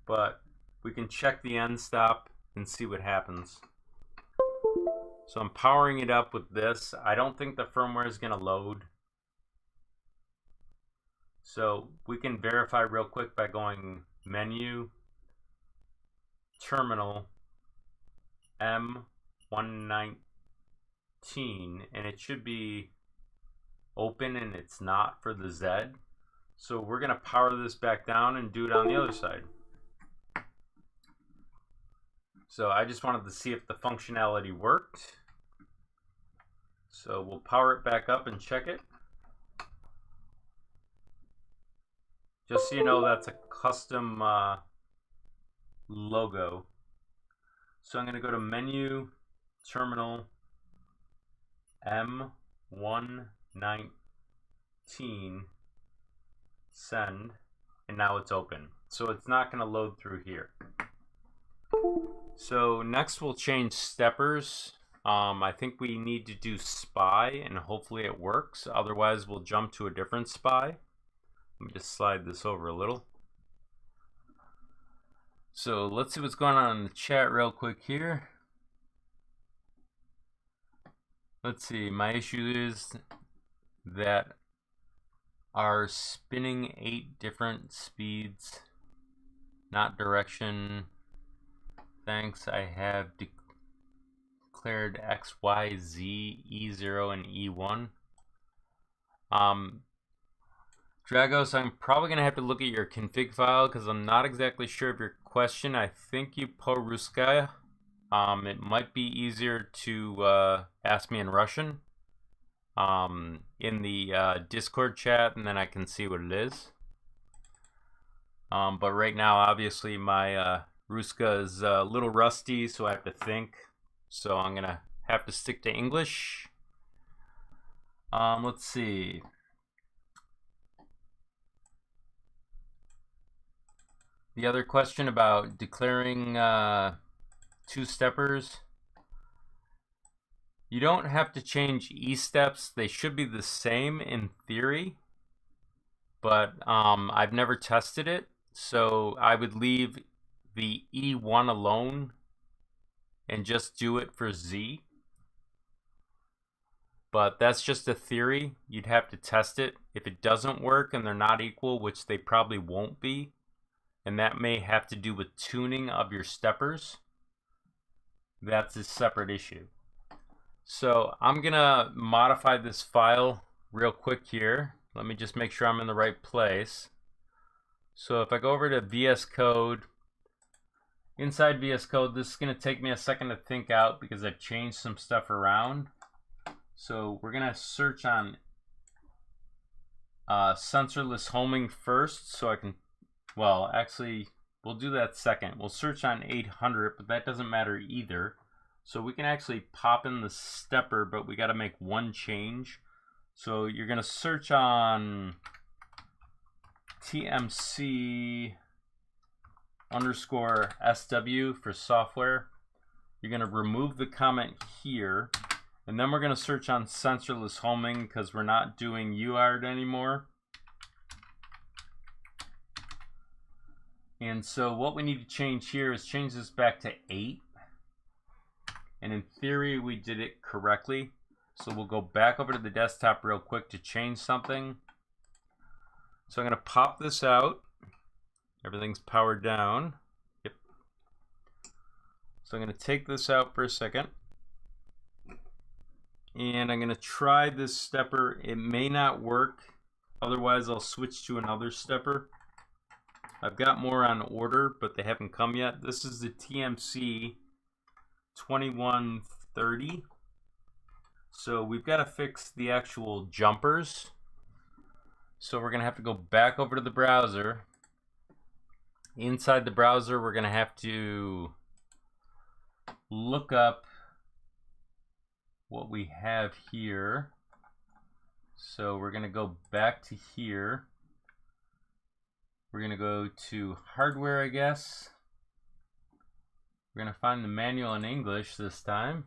Speaker 1: but we can check the end stop and see what happens. So I'm powering it up with this. I don't think the firmware is going to load. So we can verify real quick by going Menu, Terminal, M119, and it should be open, and it's not for the Z. So we're going to power this back down and do it on the other side. So I just wanted to see if the functionality worked. So we'll power it back up and check it. Just so you know, that's a custom logo. So I'm going to go to Menu, Terminal, M119, Send, and now it's open. So it's not going to load through here. So next we'll change steppers. I think we need to do SPI, and hopefully it works. Otherwise we'll jump to a different SPI. Let me just slide this over a little. So let's see what's going on in the chat real quick here. Let's see, my issue is that are spinning 8 different speeds, not direction. Thanks, I have declared X, Y, Z, E0, and E1. Dragos, I'm probably going to have to look at your config file because I'm not exactly sure of your question. I think you po-ruskaya. It might be easier to ask me in Russian in the Discord chat, and then I can see what it is. But right now, obviously, my Ruska is a little rusty, so I have to think. So I'm going to have to stick to English. Let's see. The other question about declaring 2 steppers. You don't have to change E steps. They should be the same in theory, but I've never tested it. So I would leave the E1 alone and just do it for Z. But that's just a theory. You'd have to test it. If it doesn't work and they're not equal, which they probably won't be, and that may have to do with tuning of your steppers, that's a separate issue. So I'm gonna modify this file real quick here. Let me just make sure I'm in the right place. So if I go over to VS Code, inside VS Code, this is gonna take me a second to think out because I've changed some stuff around. So we're gonna search on sensorless homing first, so I can, well, actually, we'll do that second. We'll search on 800, but that doesn't matter either. So we can actually pop in the stepper, but we got to make one change. So you're going to search on TMC _SW for software. You're going to remove the comment here, And then we're going to search on sensorless homing because we're not doing UART anymore. And so what we need to change here is change this back to 8. And in theory, we did it correctly. So we'll go back over to the desktop real quick to change something. So I'm going to pop this out. Everything's powered down. Yep. So I'm going to take this out for a second. And I'm going to try this stepper. It may not work. Otherwise, I'll switch to another stepper. I've got more on order, but they haven't come yet. This is the TMC 2130. So we've got to fix the actual jumpers. So we're going to have to go back over to the browser. Inside the browser, we're going to have to look up what we have here. So we're going to go back to here. We're going to go to hardware, I guess. We're going to find the manual in English this time.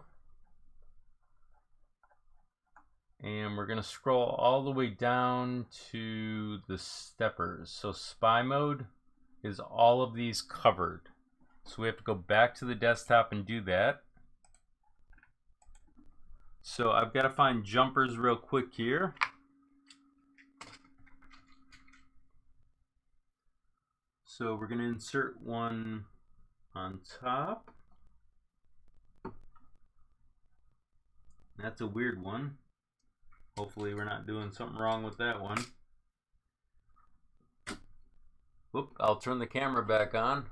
Speaker 1: And we're going to scroll all the way down to the steppers. So SPY mode is all of these covered. So we have to go back to the desktop and do that. So I've got to find jumpers real quick here. So we're going to insert one on top. That's a weird one. Hopefully we're not doing something wrong with that one. Whoop, I'll turn the camera back on.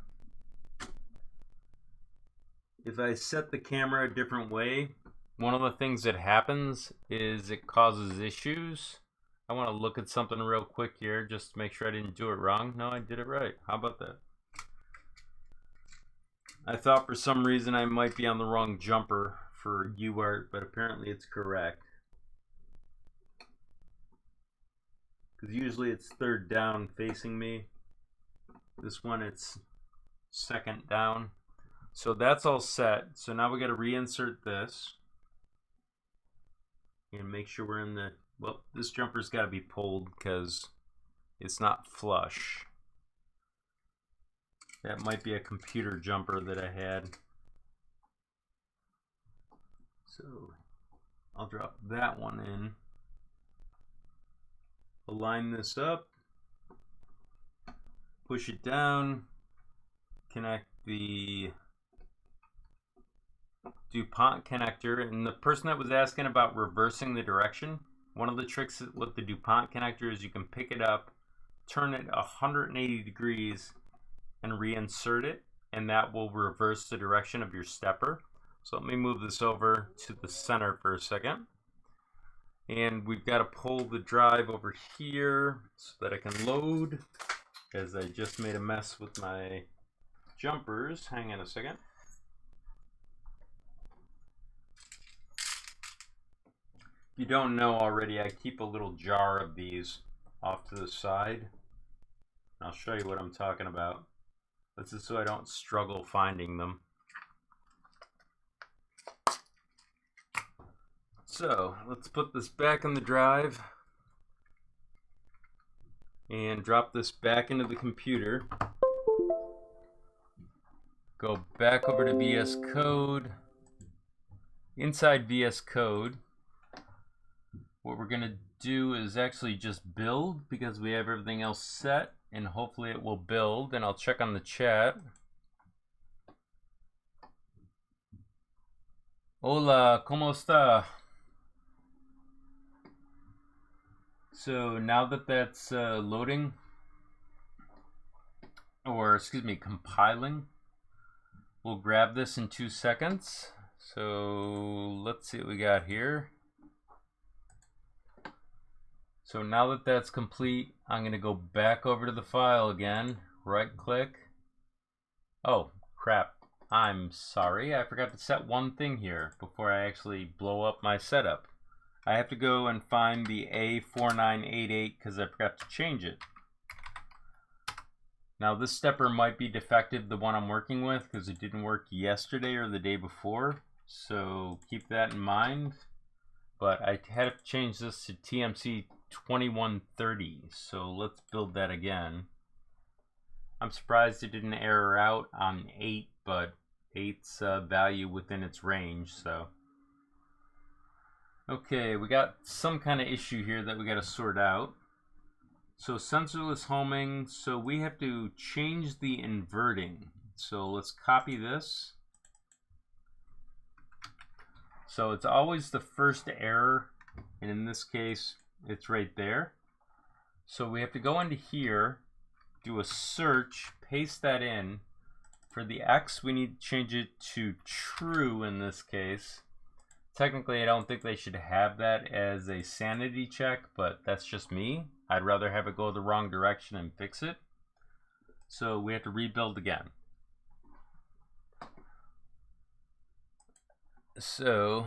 Speaker 1: If I set the camera a different way, one of the things that happens is it causes issues. I want to look at something real quick here just to make sure I didn't do it wrong. No, I did it right. How about that? I thought for some reason I might be on the wrong jumper for UART, but apparently it's correct. Because usually it's third down facing me. This one it's second down. So that's all set. So now we got to reinsert this. And make sure we're in the, well, this jumper's got to be pulled because it's not flush. That might be a computer jumper that I had. So I'll drop that one in. Align this up. Push it down. Connect the DuPont connector. And the person that was asking about reversing the direction, one of the tricks with the DuPont connector is you can pick it up, turn it 180 degrees, and reinsert it, and that will reverse the direction of your stepper. So let me move this over to the center for a second. And we've got to pull the drive over here so that I can load, as I just made a mess with my jumpers. Hang on a second. If you don't know already, I keep a little jar of these off to the side. I'll show you what I'm talking about. This is so I don't struggle finding them. So let's put this back in the drive and drop this back into the computer. Go back over to VS Code. Inside VS Code, what we're going to do is actually just build because we have everything else set, and hopefully it will build. And I'll check on the chat. Hola, ¿cómo está? So now that that's loading, or excuse me, compiling, we'll grab this in 2 seconds. So let's see what we got here. So now that that's complete, I'm going to go back over to the file again, right click. Oh, crap. I'm sorry. I forgot to set one thing here before I actually blow up my setup. I have to go and find the A4988 because I forgot to change it. Now this stepper might be defective, the one I'm working with, because it didn't work yesterday or the day before. So keep that in mind. but I had to change this to TMC2130. So let's build that again. I'm surprised it didn't error out on 8, but 8's value within its range. So okay, we got some kind of issue here that we got to sort out. So sensorless homing, so we have to change the inverting. So let's copy this. So it's always the first error, and in this case, it's right there. So we have to go into here, do a search, paste that in. For the X, we need to change it to true in this case. Technically, I don't think they should have that as a sanity check, but that's just me. I'd rather have it go the wrong direction and fix it. So we have to rebuild again. So,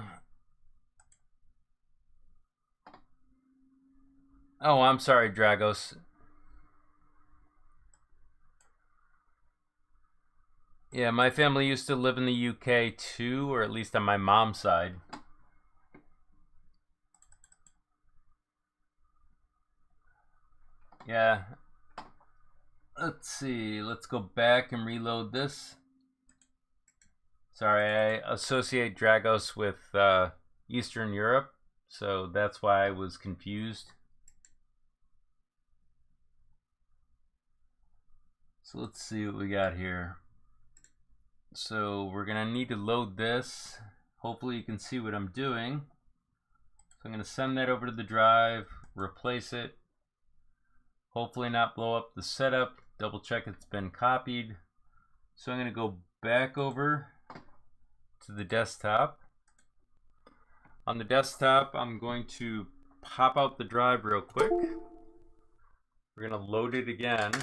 Speaker 1: oh, I'm sorry, Dragos. Yeah, my family used to live in the UK too, or at least on my mom's side. Yeah. Let's see. Let's go back and reload this. Sorry, I associate Dragos with Eastern Europe, so that's why I was confused. So let's see what we got here. So we're gonna need to load this. Hopefully you can see what I'm doing. So I'm gonna send that over to the drive, replace it. Hopefully not blow up the setup. Double check it's been copied. So I'm gonna go back over to the desktop. On the desktop, I'm going to pop out the drive real quick. We're gonna load it again.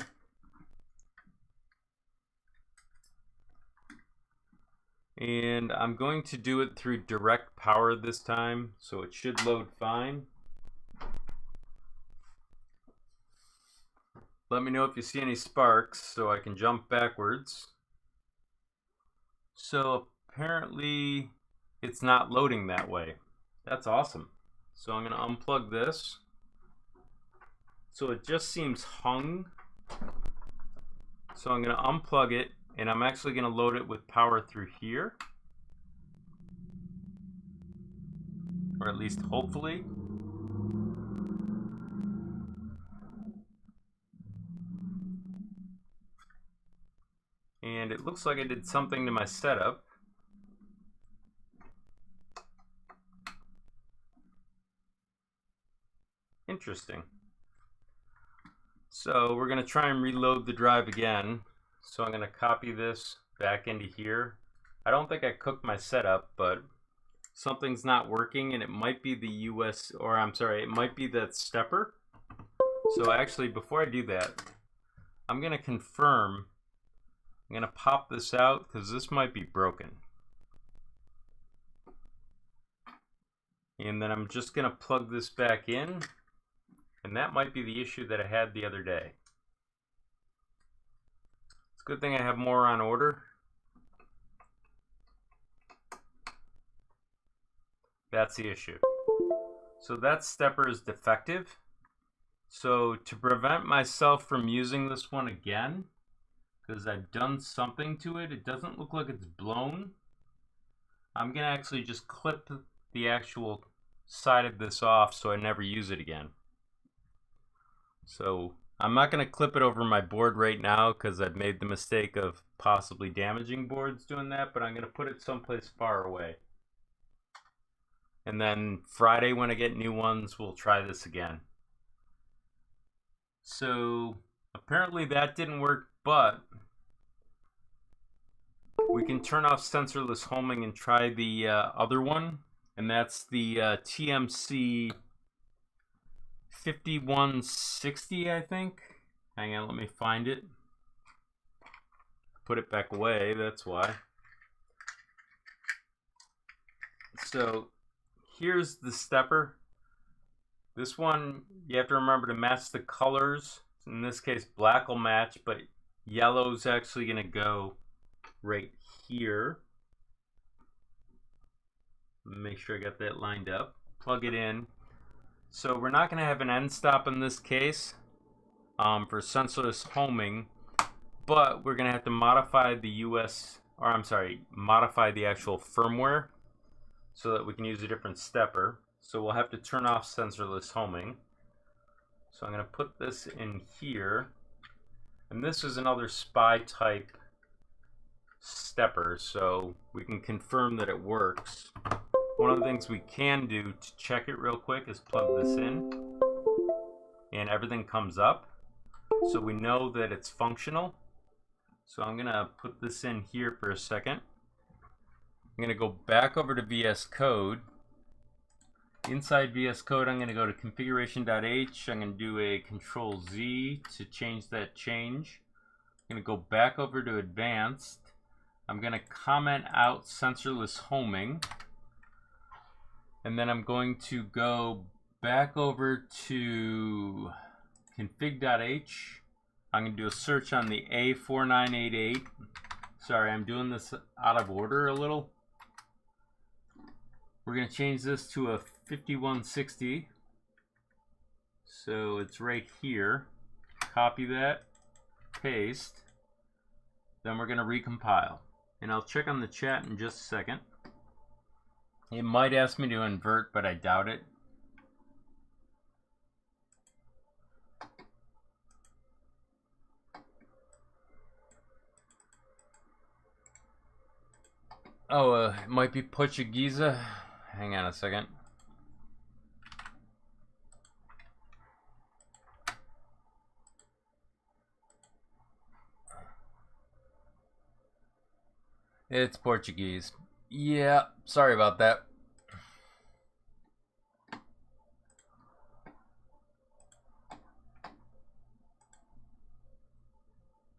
Speaker 1: And I'm going to do it through direct power this time, so it should load fine. Let me know if you see any sparks so I can jump backwards. So apparently it's not loading that way. That's awesome. So I'm going to unplug this. So it just seems hung. So I'm going to unplug it, and I'm actually going to load it with power through here. Or at least hopefully. And it looks like I did something to my setup. Interesting. So we're going to try and reload the drive again. So I'm going to copy this back into here. I don't think I cooked my setup, but something's not working, and it might be the US, or I'm sorry, it might be that stepper. So actually, before I do that, I'm going to confirm. I'm going to pop this out because this might be broken. And then I'm just going to plug this back in, and that might be the issue that I had the other day. It's a good thing I have more on order. That's the issue. So that stepper is defective. So to prevent myself from using this one again, because I've done something to it, it doesn't look like it's blown. I'm going to actually just clip the actual side of this off so I never use it again. So I'm not going to clip it over my board right now because I've made the mistake of possibly damaging boards doing that, but I'm going to put it someplace far away. And then Friday when I get new ones, we'll try this again. So apparently that didn't work, but we can turn off sensorless homing and try the other one, and that's the TMC 5160, I think. Hang on, let me find it. Put it back away, that's why. So here's the stepper. This one, you have to remember to match the colors. In this case, black will match, but yellow's actually going to go right here. Make sure I got that lined up. plug it in. So we're not going to have an end stop in this case for sensorless homing, but we're going to have to modify the modify the actual firmware so that we can use a different stepper. So we'll have to turn off sensorless homing. So I'm going to put this in here, and this is another SPI type stepper, so we can confirm that it works. One of the things we can do to check it real quick is plug this in, and everything comes up, so we know that it's functional. So I'm gonna put this in here for a second. I'm gonna go back over to VS Code. Inside VS Code, I'm gonna go to configuration.h. I'm gonna do a Control Z to change that change. I'm gonna go back over to advanced. I'm going to comment out sensorless homing, and then I'm going to go back over to config.h. I'm going to do a search on the A4988. Sorry, I'm doing this out of order a little. We're going to change this to a 5160. So it's right here. Copy that, paste. Then we're going to recompile. And I'll check on the chat in just a second. It might ask me to invert, but I doubt it. Oh, it might be Portuguese. Hang on a second. It's Portuguese. Yeah, sorry about that.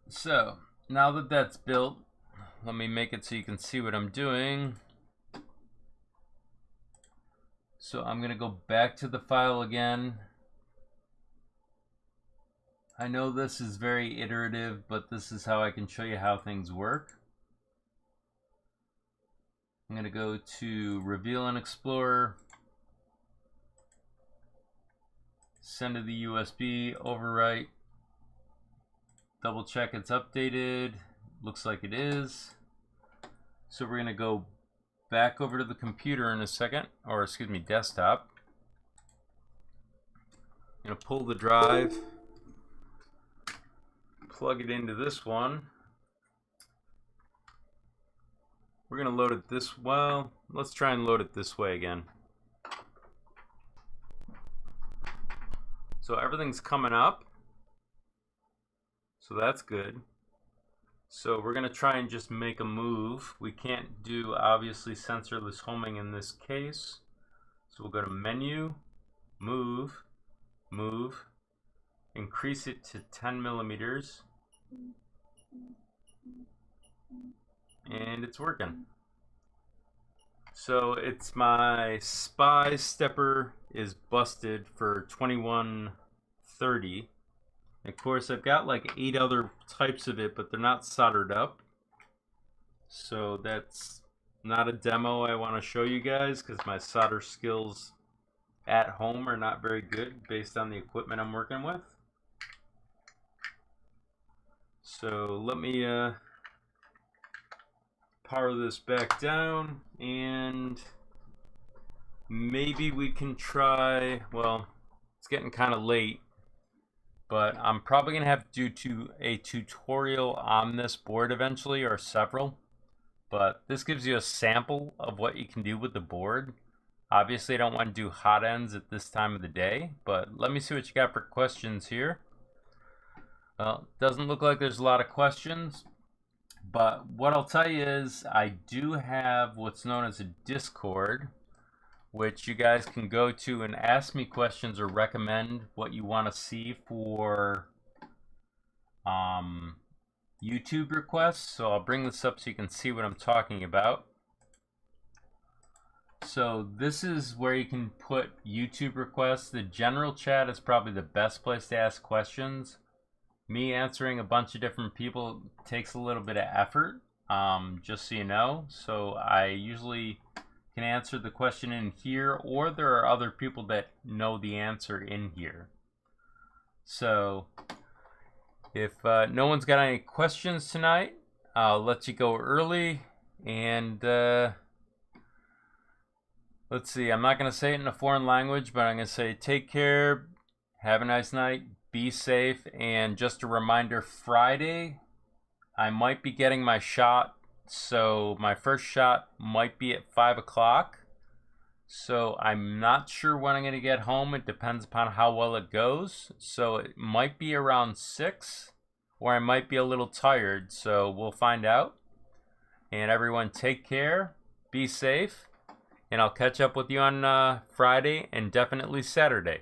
Speaker 1: So, now that that's built, let me make it so you can see what I'm doing. So I'm going to go back to the file again. I know this is very iterative, but this is how I can show you how things work. I'm going to go to Reveal in Explorer, send to the USB, overwrite, double check it's updated. Looks like it is. So we're going to go back over to the computer in a second, or excuse me, desktop. I'm going to pull the drive, plug it into this one. We're going to load it this, well, let's try and load it this way again. So everything's coming up. So that's good. So we're going to try and just make a move. We can't do, obviously, sensorless homing in this case. So we'll go to Menu, Move, Move, increase it to 10 millimeters. And it's working. So it's my SPI stepper is busted for 2130. Of course, I've got like 8 other types of it, but they're not soldered up. So that's not a demo I want to show you guys because my solder skills at home are not very good based on the equipment I'm working with. So let me power this back down, and maybe we can try, well, it's getting kind of late, but I'm probably going to have to do a tutorial on this board eventually, or several. But this gives you a sample of what you can do with the board. Obviously, I don't want to do hot ends at this time of the day, but let me see what you got for questions here. Well, it doesn't look like there's a lot of questions. But what I'll tell you is I do have what's known as a Discord, which you guys can go to and ask me questions or recommend what you want to see for YouTube requests. So I'll bring this up so you can see what I'm talking about. So this is where you can put YouTube requests. The general chat is probably the best place to ask questions. Me answering a bunch of different people takes a little bit of effort, just so you know. So I usually can answer the question in here, or there are other people that know the answer in here. So if no one's got any questions tonight, I'll let you go early. And let's see, I'm not going to say it in a foreign language, but I'm going to say take care, have a nice night, be safe, and just a reminder, Friday, I might be getting my shot. So my first shot might be at 5 o'clock. So I'm not sure when I'm going to get home. It depends upon how well it goes. So it might be around 6, or I might be a little tired. So we'll find out. And everyone take care, be safe, and I'll catch up with you on Friday and definitely Saturday.